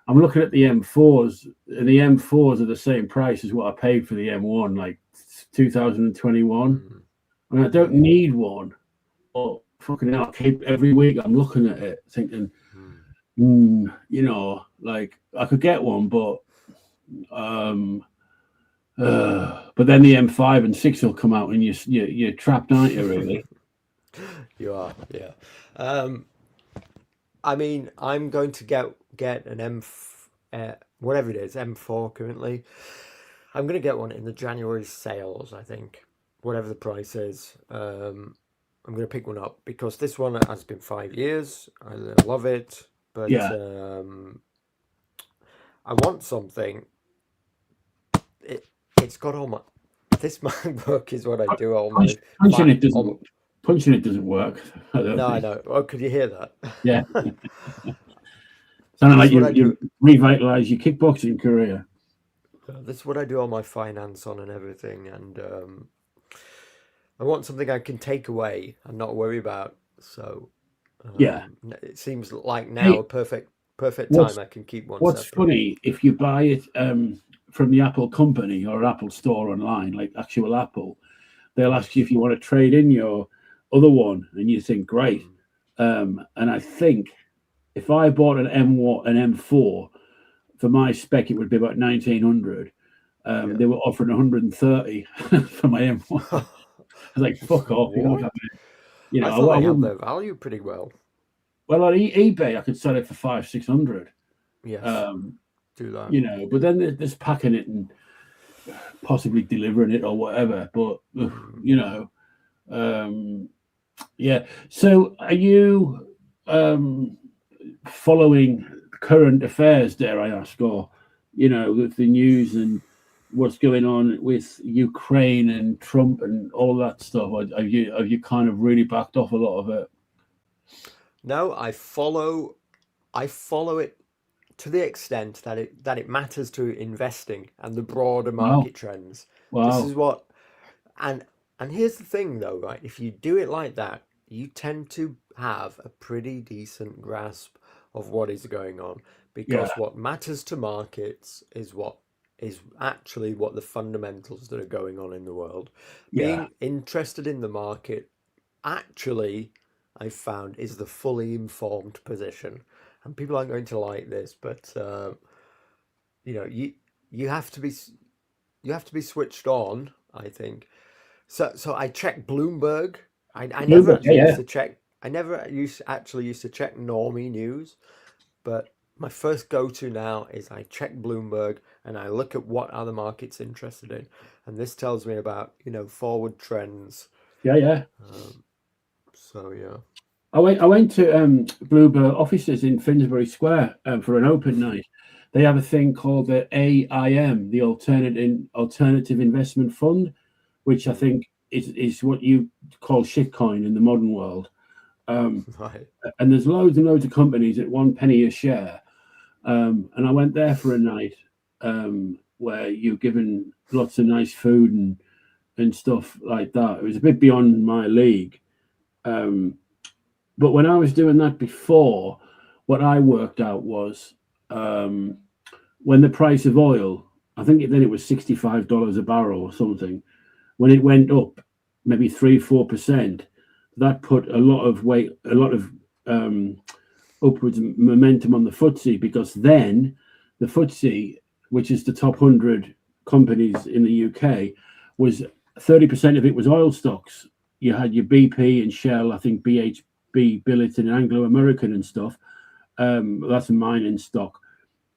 I'm looking at the M4s, and the M4s are the same price as what I paid for the M1, like 2021. And I don't need one, but fucking hell, every week I'm looking at it, thinking, like I could get one, but then the M5 and 6 will come out, and you're trapped, aren't you? Really? You are, yeah. I mean, I'm going to get an whatever it is, M4 currently. I'm going to get one in the January sales, I think, whatever the price is. I'm going to pick one up because this one has been 5 years. I love it, but Yeah. I want something. It's got all my. This MacBook is what I do all my. Punching it doesn't work. I know. Oh, could you hear that? Yeah. Sounding like That's you revitalize your kickboxing career. This is what I do all my finance on and everything, and I want something I can take away and not worry about. So Yeah. it seems like now a perfect time I can keep one. What's separate. funny, if you buy it from the Apple company or Apple store online, like actual Apple, they'll ask you if you want to trade in your other one, and you think great. And I think if I bought an M4 for my spec, it would be about 1900. They were offering 130 for my M1. I was like, fuck off! You don't have it. I thought they held their value pretty well. Well, on eBay, I could sell it for 500-600. Yes, do that. But then there's packing it and possibly delivering it or whatever. But yeah. So, are you following current affairs? Dare I ask, or with the news and what's going on with Ukraine and Trump and all that stuff? Or have you kind of really backed off a lot of it? No, I follow it to the extent that it matters to investing and the broader market trends. Wow. This is what, and here's the thing though, right? If you do it like that, you tend to have a pretty decent grasp of what is going on, because what matters to markets is actually what the fundamentals that are going on in the world. Being interested in the market, actually, I found, is the fully informed position. And people aren't going to like this, but you have to be switched on, I think. So I check Bloomberg. I never used to check. I never used to check normie news, but my first go-to now is I check Bloomberg and I look at what other markets interested in, and this tells me about forward trends. Yeah. So yeah. I went to Bloomberg offices in Finsbury Square for an open night. They have a thing called the AIM, the Alternative Investment Fund, which I think is what you call shitcoin in the modern world. Right. And there's loads and loads of companies at 1 penny a share. And I went there for a night where you're given lots of nice food and stuff like that. It was a bit beyond my league. But when I was doing that before, what I worked out was when the price of oil, I think then it was $65 a barrel or something, when it went up maybe 3-4%, that put a lot of upwards momentum on the FTSE, because then the FTSE, which is the top 100 companies in the UK, was 30% of it was oil stocks. you had your BP and Shell, I think BHP, Billiton, and Anglo American and stuff. That's a mining stock.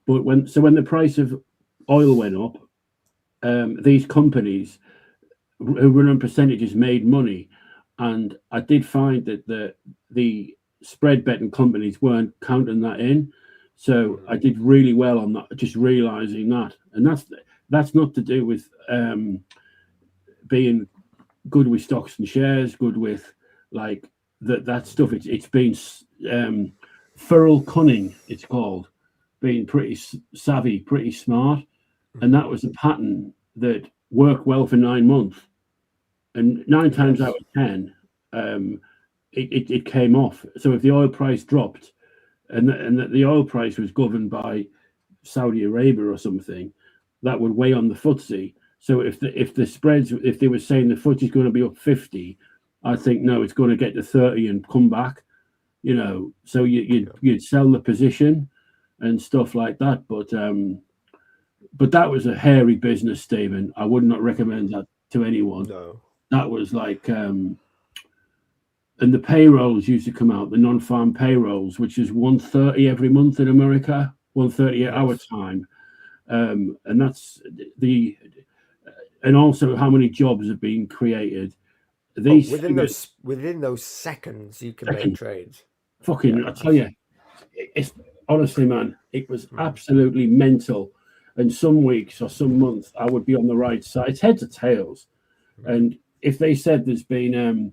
But when the price of oil went up, these companies who run on percentages made money, and I did find that the spread betting companies weren't counting that in. So I did really well on that, just realizing that, and that's not to do with being good with stocks and shares, good with like that stuff. It's been feral cunning. It's called being pretty savvy, pretty smart, and that was a pattern that worked well for 9 months, and 9 times out of 10, it came off. So if the oil price dropped, and the oil price was governed by Saudi Arabia or something, that would weigh on the FTSE. So if the spreads, if they were saying the FTSE is going to be up 50, I think no, it's going to get to 30 and come back. So you'd sell the position and stuff like that. But that was a hairy business, Stephen. I would not recommend that to anyone. No. That was like, and the payrolls used to come out, the non-farm payrolls, which is 130 every month in America, 138 hour time. And that's and also how many jobs have been created. Within those seconds, you can make trades. Fucking, I tell you, it's honestly, man, it was absolutely mental. And some weeks or some months, I would be on the right side. It's heads or tails. And if they said there's been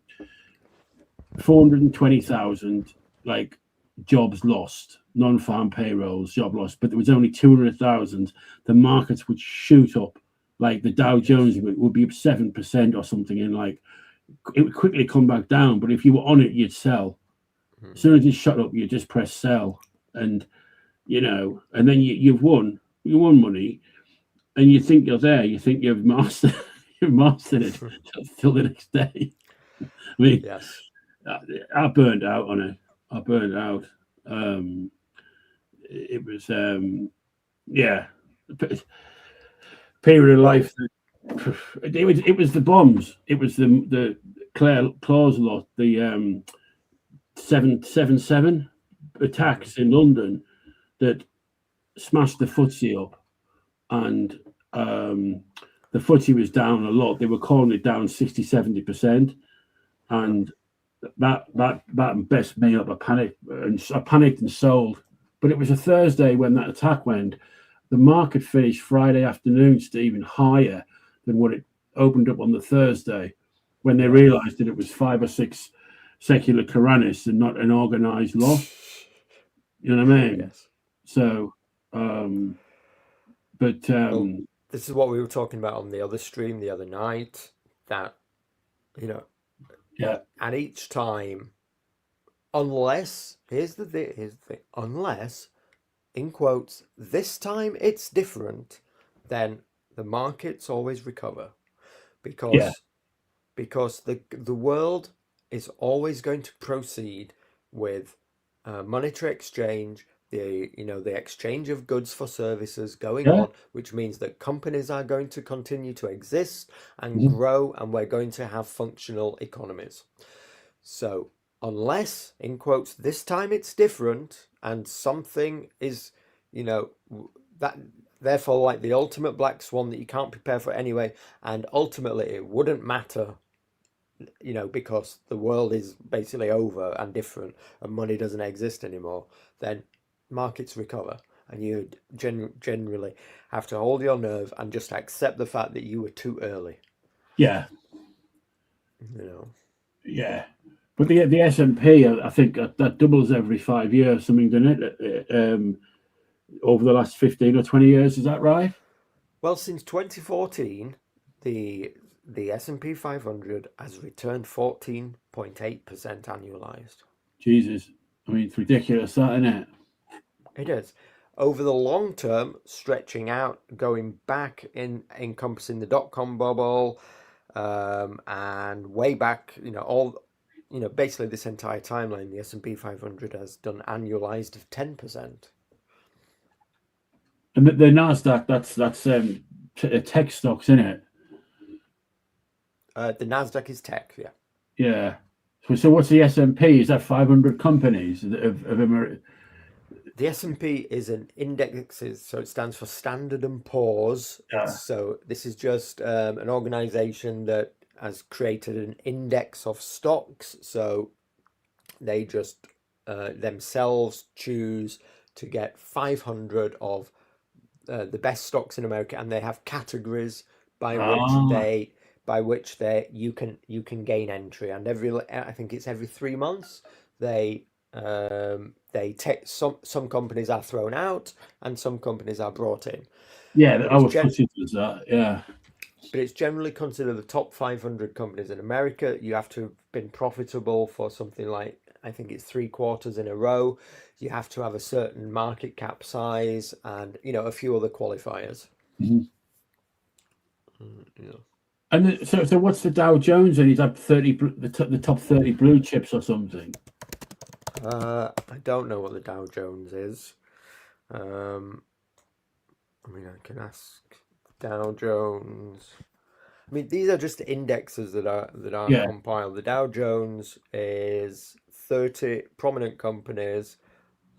420,000 like jobs lost, non-farm payrolls, job loss, but there was only 200,000, the markets would shoot up. Like the Dow Jones would be up 7% or something, and like it would quickly come back down. But if you were on it, you'd sell. As soon as it shot up, you just press sell, and and then you've won money, and you think you're there. You think you've mastered it till the next day. I mean, yes. I burned out on it. I burned out. It was, period of life. It was the bombs. It was the Claire Claus lot, the 777 attacks in London that smashed the FTSE up, and the FTSE was down a lot. They were calling it down 60-70%, and that messed me up. I panicked and sold. But it was a Thursday when that attack went. The market finished Friday afternoon, Stephen, higher than what it opened up on the Thursday, when they realised that it was 5 or 6 secular Quranists and not an organised lot. You know what I mean? Yes. So, this is what we were talking about on the other stream the other night. That and each time, unless here's the thing, unless, in quotes, this time it's different, then the markets always recover, because the world is always going to proceed with monetary exchange, the exchange of goods for services going on, which means that companies are going to continue to exist and grow, and we're going to have functional economies. So unless, in quotes, this time it's different, and something is, that therefore like the ultimate black swan that you can't prepare for anyway, and ultimately it wouldn't matter, because the world is basically over and different and money doesn't exist anymore, then markets recover, and you generally have to hold your nerve and just accept the fact that you were too early. Yeah. Yeah. But the S&P, I think that doubles every 5 years, something, doesn't it? Over the last 15 or 20 years, is that right? Well, since 2014, the S&P 500 has returned 14.8% annualized. Jesus. I mean, it's ridiculous, that, isn't it? It is. Over the long term, stretching out, going back encompassing the dot-com bubble, and way back, basically this entire timeline, the S&P 500 has done annualized of 10%. And the NASDAQ, that's tech stocks, isn't it? The NASDAQ is tech, yeah. Yeah. So what's the S&P? Is that 500 companies of America? The S&P is an index, so it stands for Standard and Poor's. This is just an organization that has created an index of stocks. So they just themselves choose to get 500 of the best stocks in America, and they have categories by which you can gain entry. And I think it's every 3 months they take some companies are thrown out and some companies are brought in. Yeah, But our footage does that. Yeah. But it's generally considered the top 500 companies in America. You have to have been profitable for something like, I think it's 3 quarters in a row. You have to have a certain market cap size and, a few other qualifiers. Mhm. Yeah. And so what's the Dow Jones? And he's up 30, the top 30 blue chips or something. I don't know what the Dow Jones is. I can ask Dow Jones. These are just indexes that are compiled. The Dow Jones is 30 prominent companies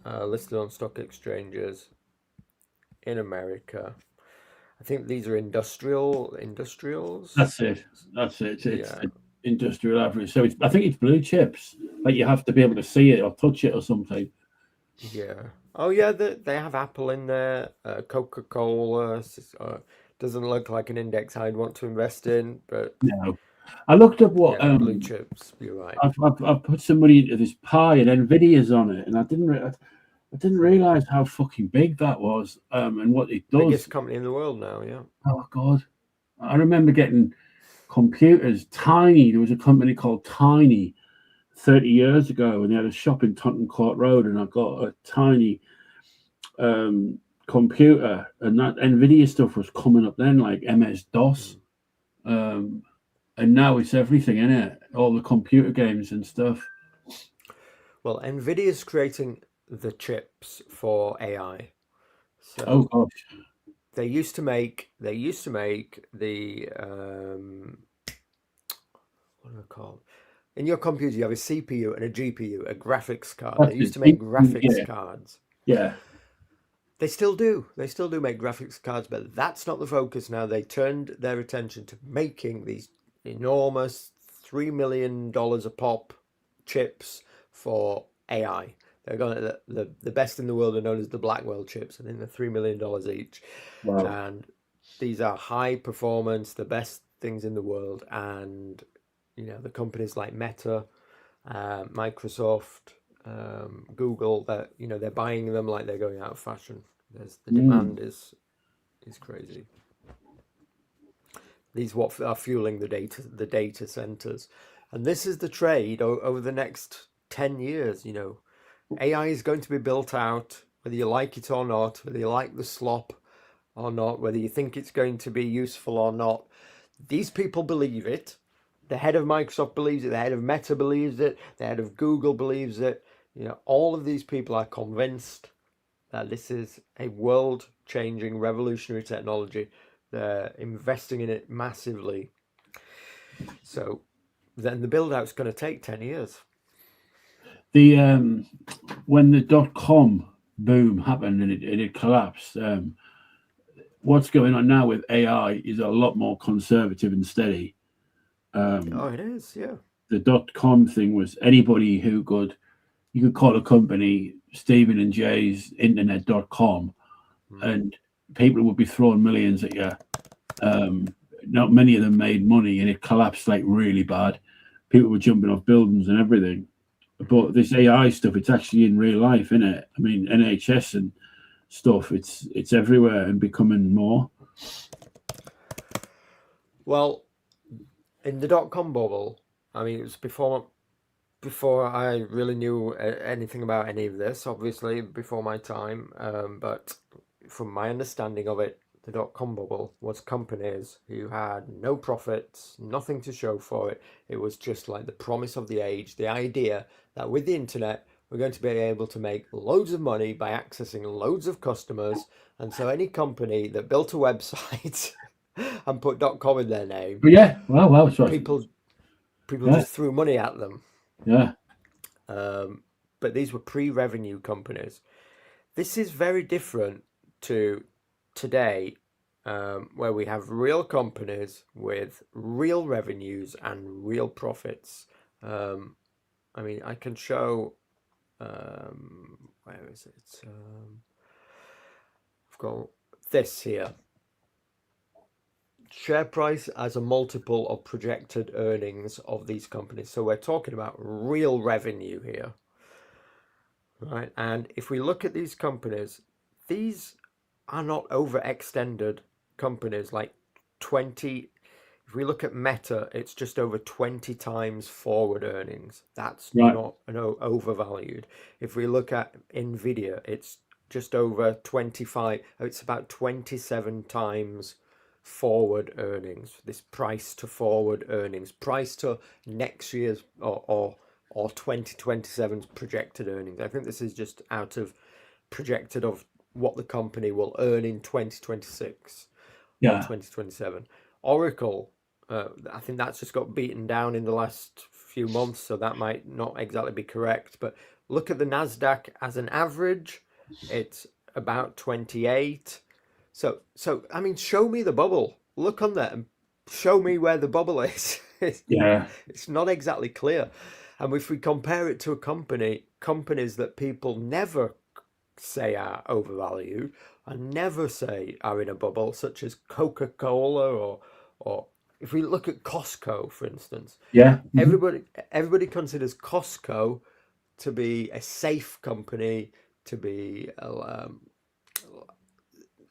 listed on stock exchanges in America. I think these are industrials. That's it. It's the industrial average. So I think it's blue chips. Like you have to be able to see it or touch it or something. Yeah. Oh yeah, they have Apple in there, Coca-Cola. Doesn't look like an index I'd want to invest in, but no. I looked up what blue chips. You're right. I've put some money into this pie and Nvidia's on it, and I didn't realize how fucking big that was, and what it does. Biggest company in the world now, yeah. Oh God, I remember getting computers tiny. There was a company called Tiny 30 years ago, and they had a shop in Tottenham Court Road, and I got a tiny computer, and that Nvidia stuff was coming up then, like MS-DOS, and now it's everything, isn't it? All the computer games and stuff. Well, Nvidia's creating the chips for AI. So oh gosh, they used to make the what are they called? In your computer, you have a CPU and a GPU, a graphics card. They used to make graphics cards. Yeah. They still do. They still do make graphics cards, but that's not the focus now. They turned their attention to making these enormous $3 million a pop chips for AI. They're going the best in the world are known as the Blackwell chips, and they're $3 million each. Wow. And these are high performance, the best things in the world. And the companies like Meta, Microsoft, Google, that they're buying them like they're going out of fashion. The demand is crazy. These what are fueling the data centers, and this is the trade over the next 10 years. AI is going to be built out, whether you like it or not, whether you like the slop or not, whether you think it's going to be useful or not. These people believe it. The head of Microsoft believes it. The head of Meta believes it. The head of Google believes it. All of these people are convinced that this is a world-changing, revolutionary technology. They're investing in it massively. So then the build-out's going to take 10 years. When the .com boom happened and it collapsed, what's going on now with AI is a lot more conservative and steady. It is, yeah. The .com thing was anybody who you could call a company Stephen and Jay's internet.com, and people would be throwing millions at you. Not many of them made money, and it collapsed like really bad. People were jumping off buildings and everything. But this AI stuff, it's actually in real life, isn't it? NHS and stuff, it's everywhere and becoming more. Well, in the .com bubble, it was before I really knew anything about any of this, obviously, before my time. But from my understanding of it, the .com bubble was companies who had no profits, nothing to show for it. It was just like the promise of the age, the idea that with the internet, we're going to be able to make loads of money by accessing loads of customers. And so any company that built a website and put .com in their name, yeah, wow, sorry. People Yeah. just threw money at them. Yeah. But these were pre-revenue companies. This is very different to today, where we have real companies with real revenues and real profits. I mean, I can show. Where is it? I've got this here. Share price as a multiple of projected earnings of these companies. So we're talking about real revenue here, right? And if we look at these companies, these are not overextended companies like 20. If we look at Meta, it's just over 20 times forward earnings. That's Right. not overvalued. If we look at Nvidia, it's just over 25. It's about 27 times forward earnings. This price to forward earnings, price to next year's or 2027's projected earnings. I think this is just out of projected of what the company will earn in 2026 or Yeah. 2027. Oracle, I think that's just got beaten down in the last few months, so that might not exactly be correct. But look at the Nasdaq as an average; it's about 28. So I mean, show me the bubble. Look on there and show me where the bubble is. Yeah. It's not exactly clear. And if we compare it to companies that people never say are overvalued and never say are in a bubble, such as Coca-Cola or if we look at Costco, for instance, Yeah. everybody considers Costco to be a safe company, to be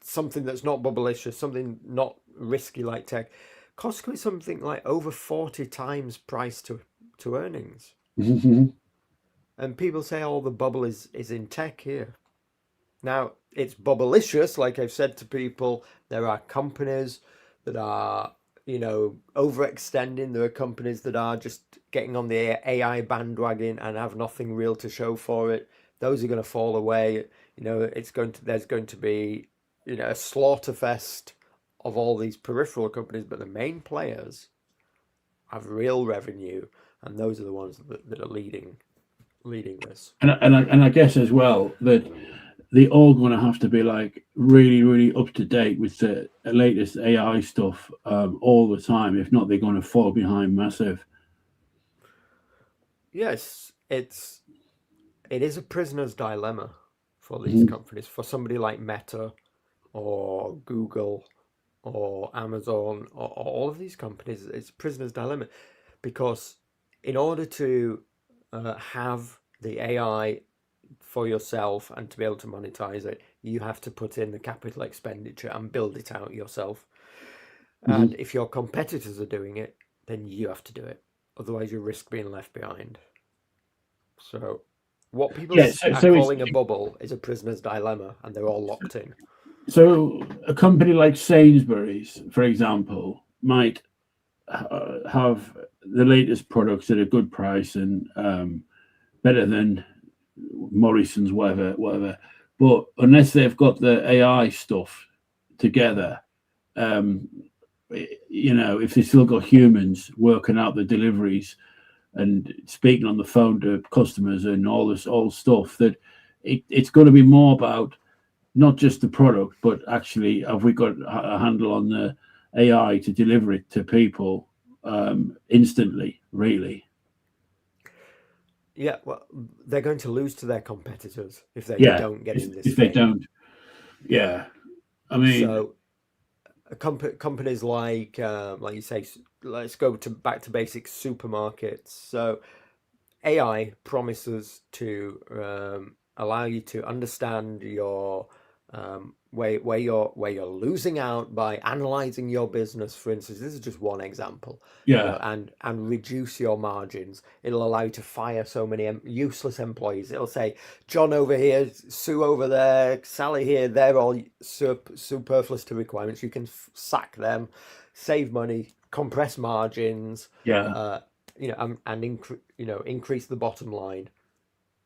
something that's not bubblicious, something not risky like tech. Costco is something like over 40 times price to earnings. Mhm. And people say, oh, the bubble is in tech here. Now, it's bubblicious, like I've said to people. There are companies that are, overextending. There are companies that are just getting on the AI bandwagon and have nothing real to show for it. Those are going to fall away. There's going to be, a slaughter fest of all these peripheral companies, but the main players have real revenue, and those are the ones that are leading this. And I guess as well that they're all going to have to be like really, really up to date with the latest AI stuff all the time. If not, they're going to fall behind massive. Yes, it is a prisoner's dilemma for these Mhm. companies. For somebody like Meta or Google or Amazon or all of these companies, it's a prisoner's dilemma because in order to have the AI for yourself and to be able to monetize it, you have to put in the capital expenditure and build it out yourself. And if your competitors are doing it, then you have to do it. Otherwise, you risk being left behind. So, what people Yeah. are So calling a bubble is a prisoner's dilemma, and they're all locked in. so a company like Sainsbury's, for example, might have the latest products at a good price and better than Morrison's, whatever. But unless they've got the AI stuff together, if they still got humans working out the deliveries and speaking on the phone to customers and all this old stuff, that it's going to be more about not just the product, but actually have we got a handle on the AI to deliver it to people instantly, really. Yeah, well, they're going to lose to their competitors if they Yeah, don't get in this if they game. don't. Yeah, I mean, So, companies like you say, let's go back to basics, supermarkets. So, AI promises to allow you to understand your where you're losing out by analyzing your business. For instance, this is just one example. yeah, And reduce your margins. It'll allow you to fire so many useless employees. It'll say, John over here, Sue over there, Sally here. They're all superfluous to requirements. You can sack them, save money, compress margins. yeah, And increase the bottom line.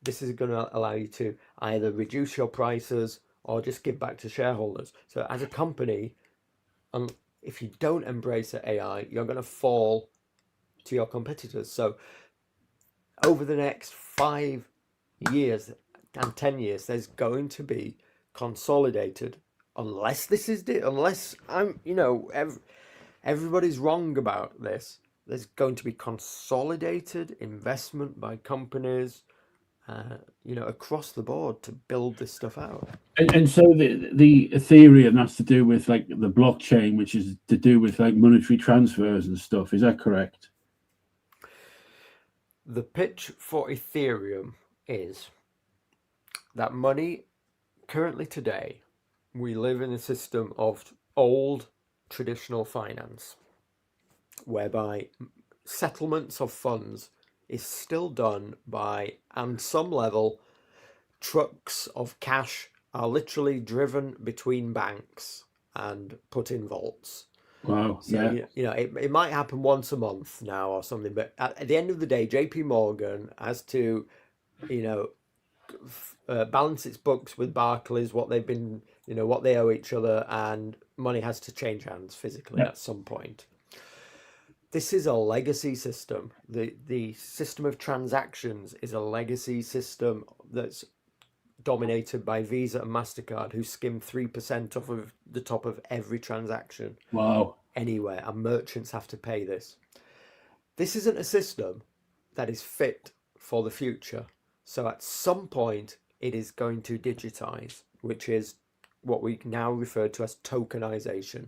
This is going to allow you to either reduce your prices or just give back to shareholders. So as a company, if you don't embrace AI, you're going to fall to your competitors. So over the next 5 years and 10 years, there's going to be consolidated, unless I'm, everybody's wrong about this. There's going to be consolidated investment by companies, across the board to build this stuff out. And so the Ethereum, that's to do with like the blockchain, which is to do with like monetary transfers and stuff. Is that correct? The pitch for Ethereum is that money currently today, we live in a system of old traditional finance, whereby settlements of funds is still done by, on some level, trucks of cash are literally driven between banks and put in vaults. Wow. So, Yeah. it might happen once a month now or something, but at the end of the day, JP Morgan has to, balance its books with Barclays, what they've been, what they owe each other, and money has to change hands physically at some point. This is a legacy system. The system of transactions is a legacy system that's dominated by Visa and MasterCard, who skim 3% off of the top of every transaction. Wow. Anywhere, and merchants have to pay this. This isn't a system that is fit for the future. So at some point, it is going to digitize, which is what we now refer to as tokenization.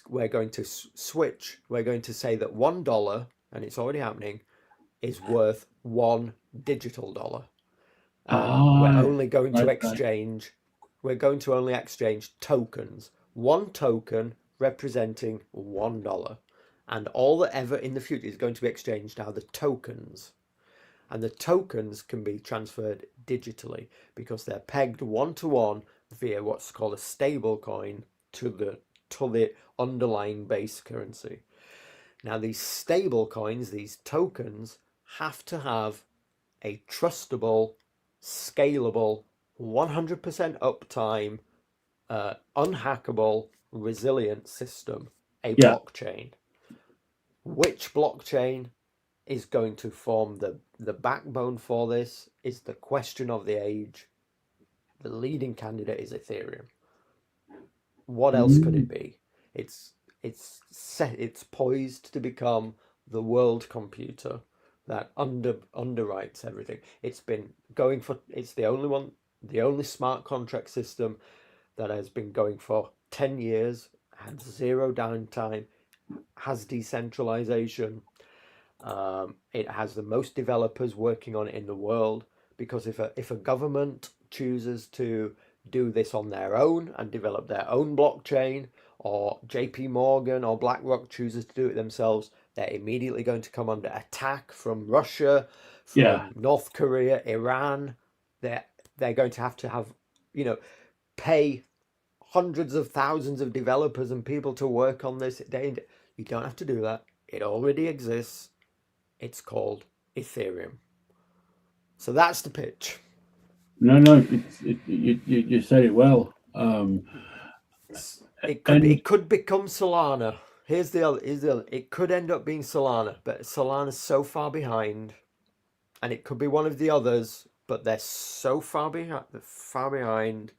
We're going to switch. We're going to say that $1, and it's already happening, is worth one digital dollar. We're only going to exchange. We're going to only exchange tokens. One token representing $1, and all that ever in the future is going to be exchanged are the tokens. And the tokens can be transferred digitally because they're pegged one-to-one via what's called a stable coin to the underlying base currency. Now, these stable coins, these tokens, have to have a trustable, scalable, 100% uptime, unhackable, resilient system, a blockchain. Which blockchain is going to form the backbone for this is the question of the age. The leading candidate is Ethereum. What else could it be? It's poised to become the world computer that underwrites everything. It's the only smart contract system that has been going for 10 years, has zero downtime, has decentralization. It has the most developers working on it in the world, because if a government chooses to do this on their own and develop their own blockchain, or JP Morgan or BlackRock chooses to do it themselves, they're immediately going to come under attack from Russia, from North Korea, Iran. They're going to have pay hundreds of thousands of developers and people to work on this. You don't have to do that. It already exists. It's called Ethereum. So that's the pitch. No, you said it well. It could become Solana. Here's the other. It could end up being Solana, but Solana's so far behind, and it could be one of the others, but they're so far behind.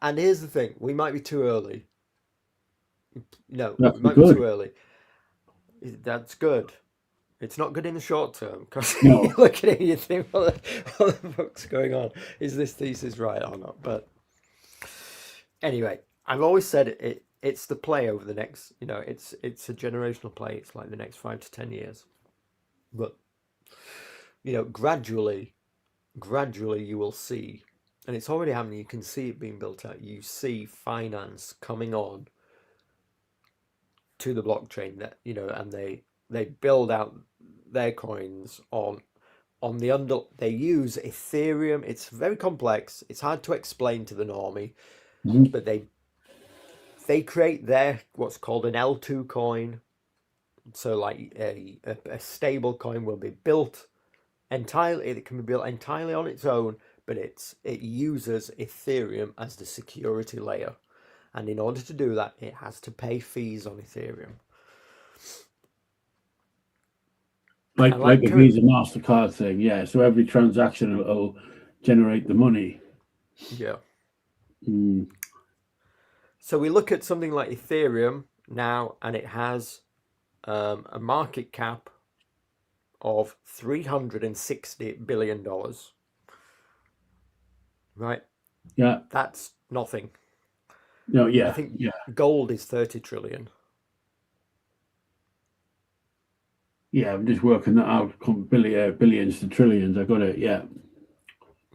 And here's the thing: we might be too early. No, we might be too early. That's good. It's not good in the short term, because you look at it and you think, what the fuck's going on? Is this thesis right or not? But anyway, I've always said it's the play over the next, it's a generational play. It's like the next 5 to 10 years. But, gradually you will see, and it's already happening, you can see it being built out. You see finance coming on to the blockchain that, and they build out their coins they use Ethereum. It's very complex. It's hard to explain to the normie, but they create their what's called an L2 coin. So like a stable coin will be built entirely. It can be built entirely on its own, but it uses Ethereum as the security layer. And in order to do that, it has to pay fees on Ethereum. I like like the current. Visa Mastercard thing. Yeah. So every transaction will generate the money. Yeah. Mm. So we look at something like Ethereum now, and it has a market cap of $360 billion. Right? Yeah. That's nothing. No. I Yeah. think Yeah. gold is 30 trillion. Yeah. I'm just working that out. Billions to trillions. I got it. Yeah.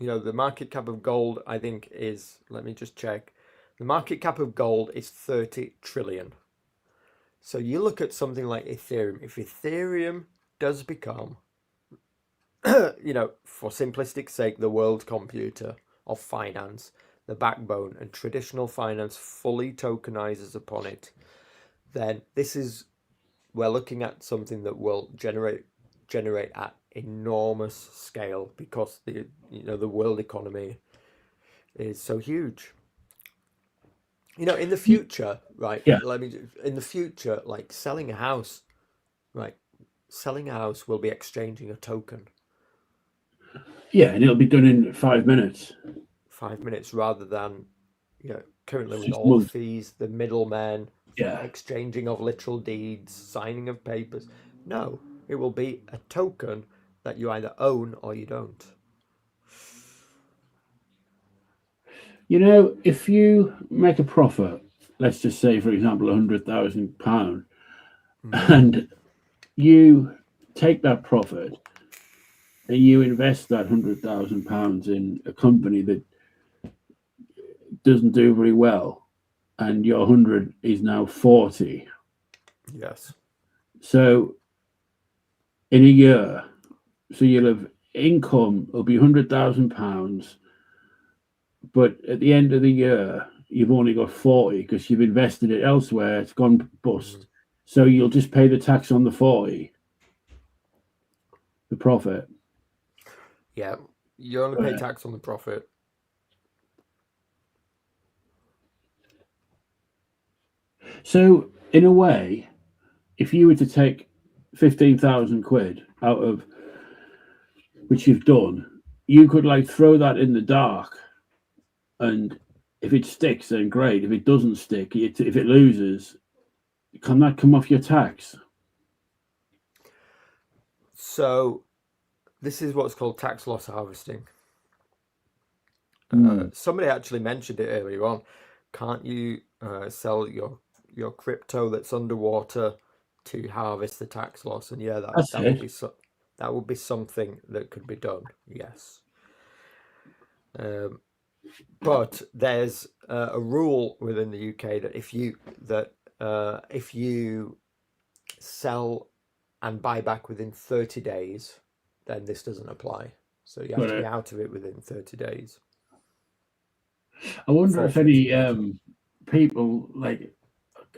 You know, the market cap of gold, I think, is, let me just check. The market cap of gold is 30 trillion. So you look at something like Ethereum. If Ethereum does become, for simplistic sake, the world computer of finance, the backbone, and traditional finance fully tokenizes upon it, then we're looking at something that will generate at enormous scale, because the world economy is so huge. In the future, right? Yeah. In the future, like selling a house, right? Selling a house will be exchanging a token. Yeah. And it'll be done in 5 minutes. 5 minutes rather than, currently with 6 all the months. fees, the middlemen, Yeah. exchanging of literal deeds, signing of papers. No, it will be a token that you either own or you don't. If you make a profit, let's just say, for example, £100,000, and you take that profit and you invest that £100,000 in a company that doesn't do very well, and your 100 is now 40. Yes. So in a year, so you'll have income will be £100,000, but at the end of the year, you've only got 40 because you've invested it elsewhere. It's gone bust. So you'll just pay the tax on the 40, the profit. Yeah, you only pay tax on the profit. So in a way, if you were to take 15,000 quid out of, which you've done, you could like throw that in the dark, and if it sticks, then great. If it doesn't stick, if it loses, can that come off your tax? So this is what's called tax loss harvesting. Somebody actually mentioned it earlier on. Can't you sell your crypto that's underwater to harvest the tax loss? And yeah, that would be something that could be done. Yes. But there's a rule within the UK that if you sell and buy back within 30 days, then this doesn't apply. So you have to be out of it within 30 days. I wonder if any people like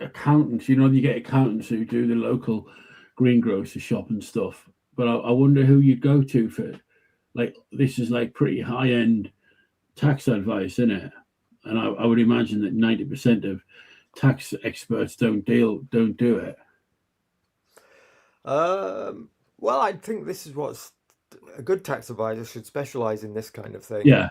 accountants, you get accountants who do the local greengrocer shop and stuff. But I wonder who you go to for, like, this is like pretty high end tax advice, isn't it? And I would imagine that 90% of tax experts don't do it. Well, I think this is what's a good tax advisor should specialize in, this kind of thing. Yeah.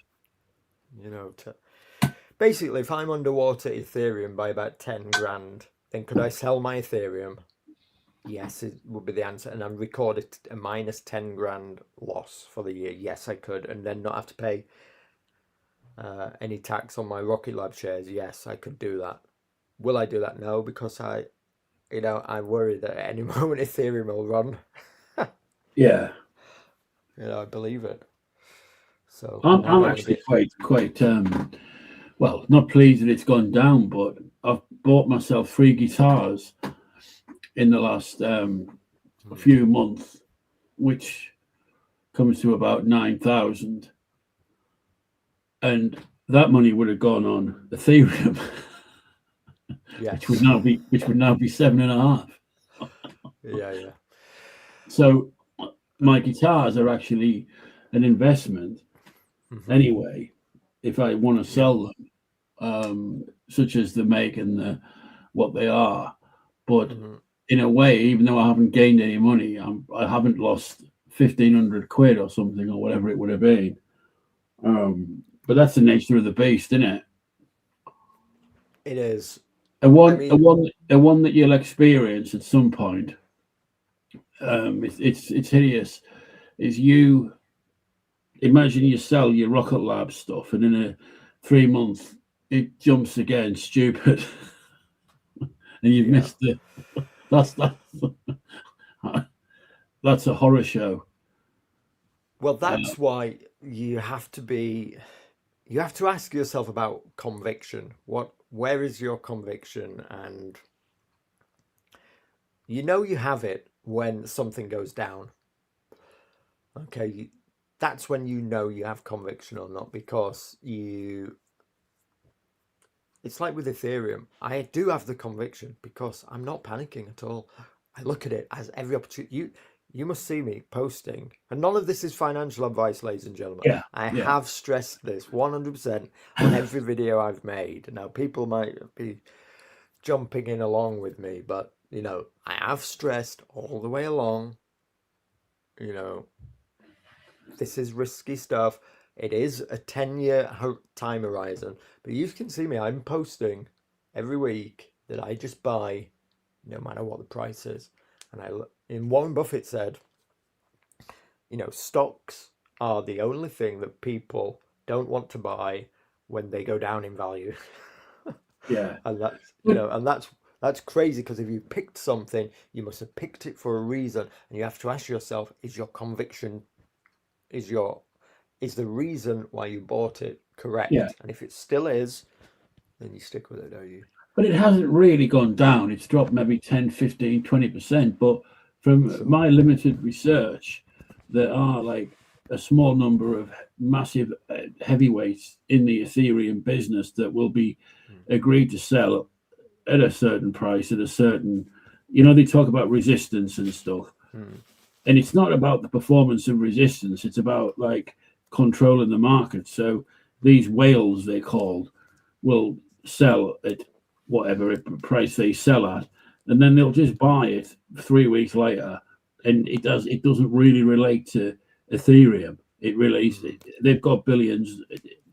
Basically, if I'm underwater Ethereum by about 10 grand, then could I sell my Ethereum? Yes, it would be the answer. And I'm recorded a minus 10 grand loss for the year. Yes, I could. And then not have to pay any tax on my Rocket Lab shares. Yes, I could do that. Will I do that? No, because I worry that at any moment Ethereum will run. Yeah. I believe it. So I'm actually quite well, not pleased that it's gone down, but I've bought myself 3 guitars in the last few months, which comes to about 9,000, and that money would have gone on Ethereum, which would now be 7.5. Yeah. So my guitars are actually an investment anyway. If I want to sell them, such as the make and what they are, but in a way, even though I haven't gained any money, I haven't lost 1,500 quid or something or whatever it would have been. But that's the nature of the beast, isn't it? It is. A I one, mean, a one that you'll experience at some point. It's hideous. Is you imagine you sell your Rocket Lab stuff, and in a 3 month it jumps again, stupid, and you've yeah. missed it. That's that's a horror show. Well, Uh, that's why you have to ask yourself about conviction. Where is your conviction? And you have it when something goes down. Okay, that's when you know you have conviction or not, because it's like with Ethereum. I do have the conviction because I'm not panicking at all. I look at it as every opportunity. You must see me posting, and none of this is financial advice, ladies and gentlemen. yeah, I yeah, have stressed this 100% on every video I've made. Now, people might be jumping in along with me, but I have stressed all the way along. This is risky stuff. It is a 10-year time horizon, but you can see me. I'm posting every week that I just buy, no matter what the price is. And Warren Buffett said, stocks are the only thing that people don't want to buy when they go down in value. yeah. And that's crazy, because if you picked something, you must have picked it for a reason, and you have to ask yourself, is your conviction, is the reason why you bought it correct? Yeah. And if it still is, then you stick with it, don't you? But it hasn't really gone down. It's dropped maybe 10, 15, 20%. But from my limited research, there are like a small number of massive heavyweights in the Ethereum business that will be agreed to sell at a certain price, at a certain, they talk about resistance and stuff. And it's not about the performance of resistance. It's about like controlling the market. So these whales, they're called, will sell at whatever price they sell at, and then they'll just buy it 3 weeks later. And it doesn't really relate to Ethereum. It really, they've got billions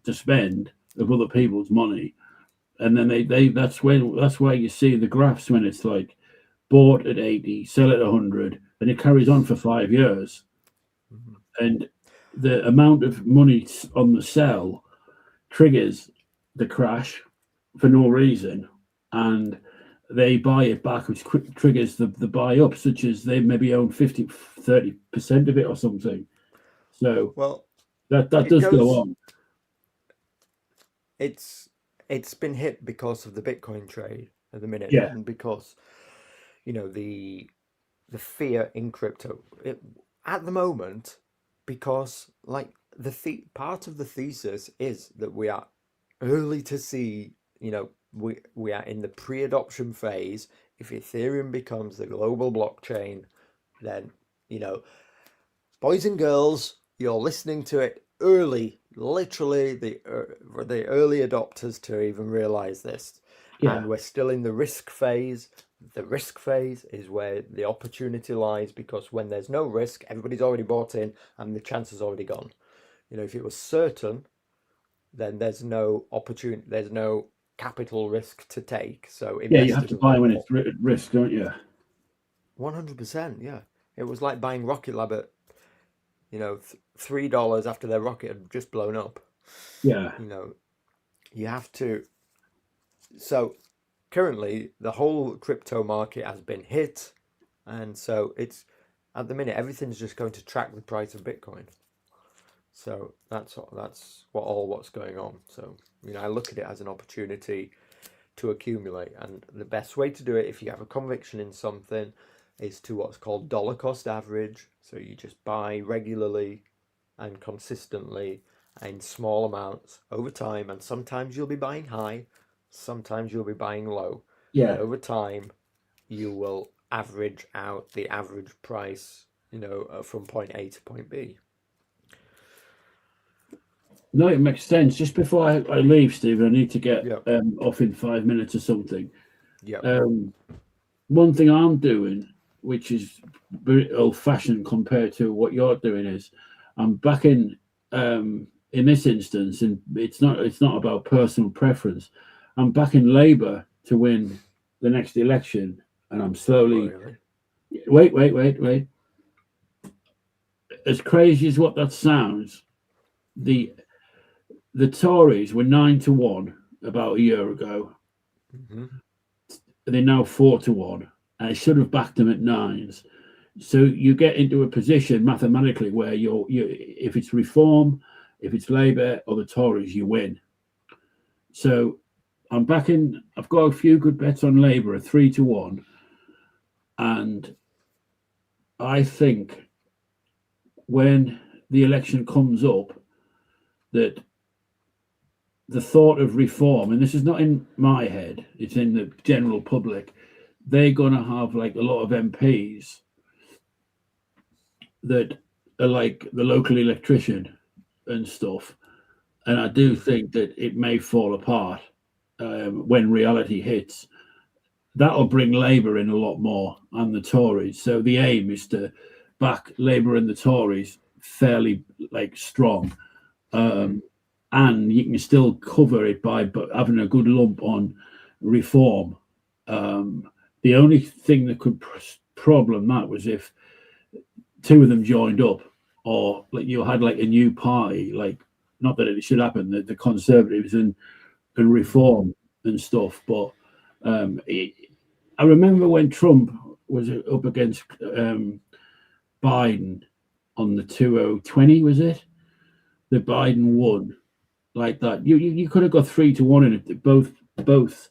to spend of other people's money, and then that's why you see the graphs when it's like bought at 80, sell at 100, and it carries on for 5 years. And the amount of money on the sell triggers the crash for no reason, and they buy it back, which triggers the buy up, such as they maybe own 30% of it or something. So Well, that does go on. It's been hit because of the Bitcoin trade at the minute, Yeah. and because the fear in crypto at the moment, because like part of the thesis is that we are early to see, we are in the pre-adoption phase. If Ethereum becomes the global blockchain, then boys and girls, you're listening to it early, literally the early adopters to even realize this. Yeah. And we're still in the risk phase. The risk phase is where the opportunity lies, because when there's no risk, everybody's already bought in and the chance has already gone. If it was certain, then there's no opportunity, there's no capital risk to take. So you have to buy when it's at risk, don't you? 100%, yeah. It was like buying Rocket Lab at $3 after their rocket had just blown up. Yeah. You have to. So currently the whole crypto market has been hit, and so it's at the minute everything's just going to track the price of Bitcoin. So that's what's going on. So I look at it as an opportunity to accumulate, and the best way to do it, if you have a conviction in something, is to what's called dollar cost average. So you just buy regularly and consistently in small amounts over time, and sometimes you'll be buying high, sometimes you'll be buying low. Yeah. And over time you will average out the average price, from point A to point B. No, it makes sense. Just before I leave, Stephen, I need to get Yeah. off in 5 minutes or something. Yeah. one thing I'm doing, which is very old-fashioned compared to what you're doing, is I'm backing in this instance, and it's not about personal preference. I'm backing Labour to win the next election, and I'm slowly Really? wait. As crazy as what that sounds, the Tories were 9-1 about a year ago. Mm-hmm. They're now 4-1. I should have backed them at 9s. So you get into a position mathematically where you if it's Reform, if it's Labour or the Tories, you win. So I'm backing. I've got a few good bets on Labour at 3-1, and I think when the election comes up, that the thought of reform, and this is not in my head, it's in the general public, they're going to have like a lot of MPs that are like the local electrician and stuff. And I do think that it may fall apart when reality hits. That'll bring Labour in a lot more and the Tories. So the aim is to back Labour and the Tories fairly like strong. And you can still cover it by having a good lump on Reform. The only thing that could problem that was if two of them joined up, or like you had like a new party, like not that it should happen, the Conservatives and Reform and stuff. But I remember when Trump was up against Biden on the 2020, was it? The Biden won. Like that, you could have got 3-1 in it. Both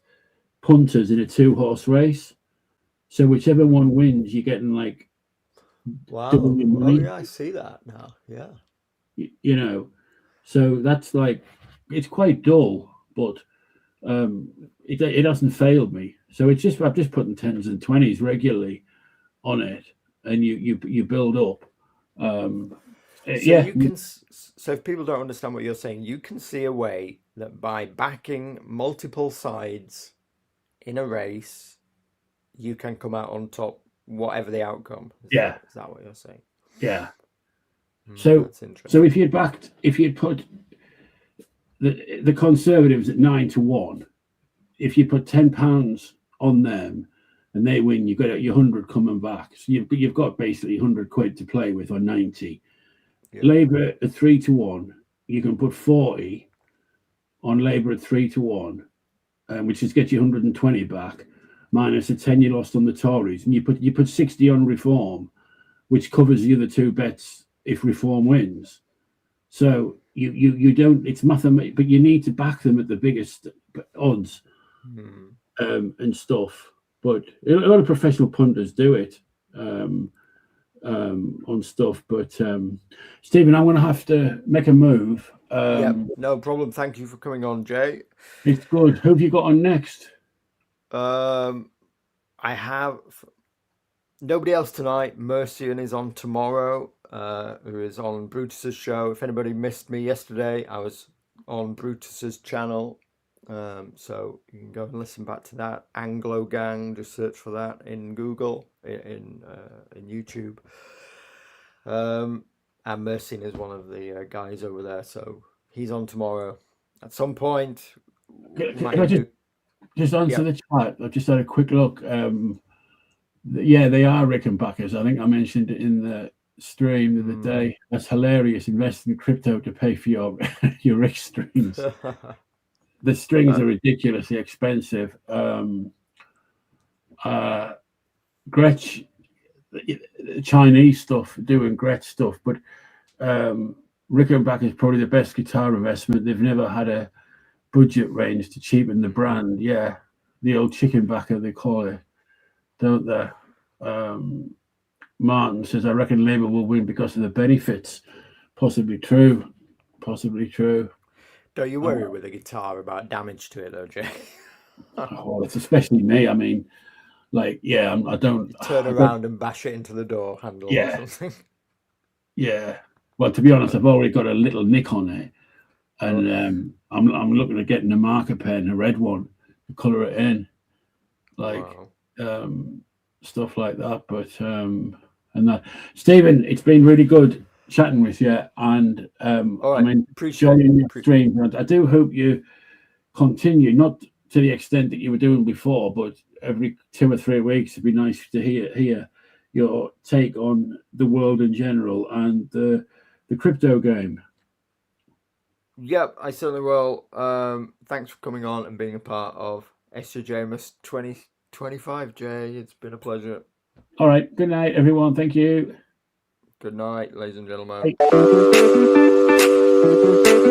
punters in a 2-horse race. So whichever one wins, you're getting like double your money. Oh yeah, I see that now. Yeah, you know, so that's like it's quite dull, but it hasn't failed me. So it's just I'm just putting 10s and 20s regularly on it, and you build up. You can. So if people don't understand what you're saying, you can see a way that by backing multiple sides in a race, you can come out on top, whatever the outcome. Is that what you're saying? Yeah. So that's interesting. So if you'd put the Conservatives at 9-1, if you put £10 on them and they win, you've got your 100 coming back. So you've got basically 100 quid to play with, or 90. Yeah. Labour at 3-1, you can put 40 on Labour at 3-1, which just gets you 120 back, minus the 10 you lost on the Tories, and you put 60 on Reform, which covers the other two bets if Reform wins. So you don't, it's mathematical, but you need to back them at the biggest odds and stuff. But a lot of professional punters do it. On stuff, but Stephen, I'm going to have to make a move. Yeah, no problem. Thank you for coming on, Jay. It's good. Who have you got on next? I have nobody else tonight. Mercian is on tomorrow, who is on Brutus's show. If anybody missed me yesterday, I was on Brutus's channel. So you can go and listen back to that. Anglo Gang, just search for that in Google, in YouTube. And Mercin is one of the guys over there, so he's on tomorrow. At some point, can I just answer the chat? I've just had a quick look. Yeah, they are Rickenbackers. I think I mentioned it in the stream the other day. That's hilarious. Invest in crypto to pay for your Rick streams. The strings are ridiculously expensive. Gretsch, Chinese stuff, doing Gretsch stuff, but Rickenbacker is probably the best guitar investment. They've never had a budget range to cheapen the brand. Yeah, the old chicken backer, they call it, don't they? Martin says, I reckon Labour will win because of the benefits. Possibly true. Don't you worry with a guitar about damage to it, though, Jay? Oh, it's especially me. I mean, like, yeah, I don't you turn around and bash it into the door handle or something. Yeah. Well, to be honest, I've already got a little nick on it, and I'm looking at getting a marker pen, a red one, to colour it in. Like, stuff like that. But and that, Stephen, it's been really good chatting with you, and All I right, mean, appreciate enjoying your it. stream. And I do hope you continue, not to the extent that you were doing before, but every 2 or 3 weeks. It'd be nice to hear your take on the world in general and the crypto game. Yep, I certainly will. Thanks for coming on and being a part of SJJMAS 2025, Jay. It's been a pleasure. All right. Good night, everyone. Thank you. Good night, ladies and gentlemen. Bye.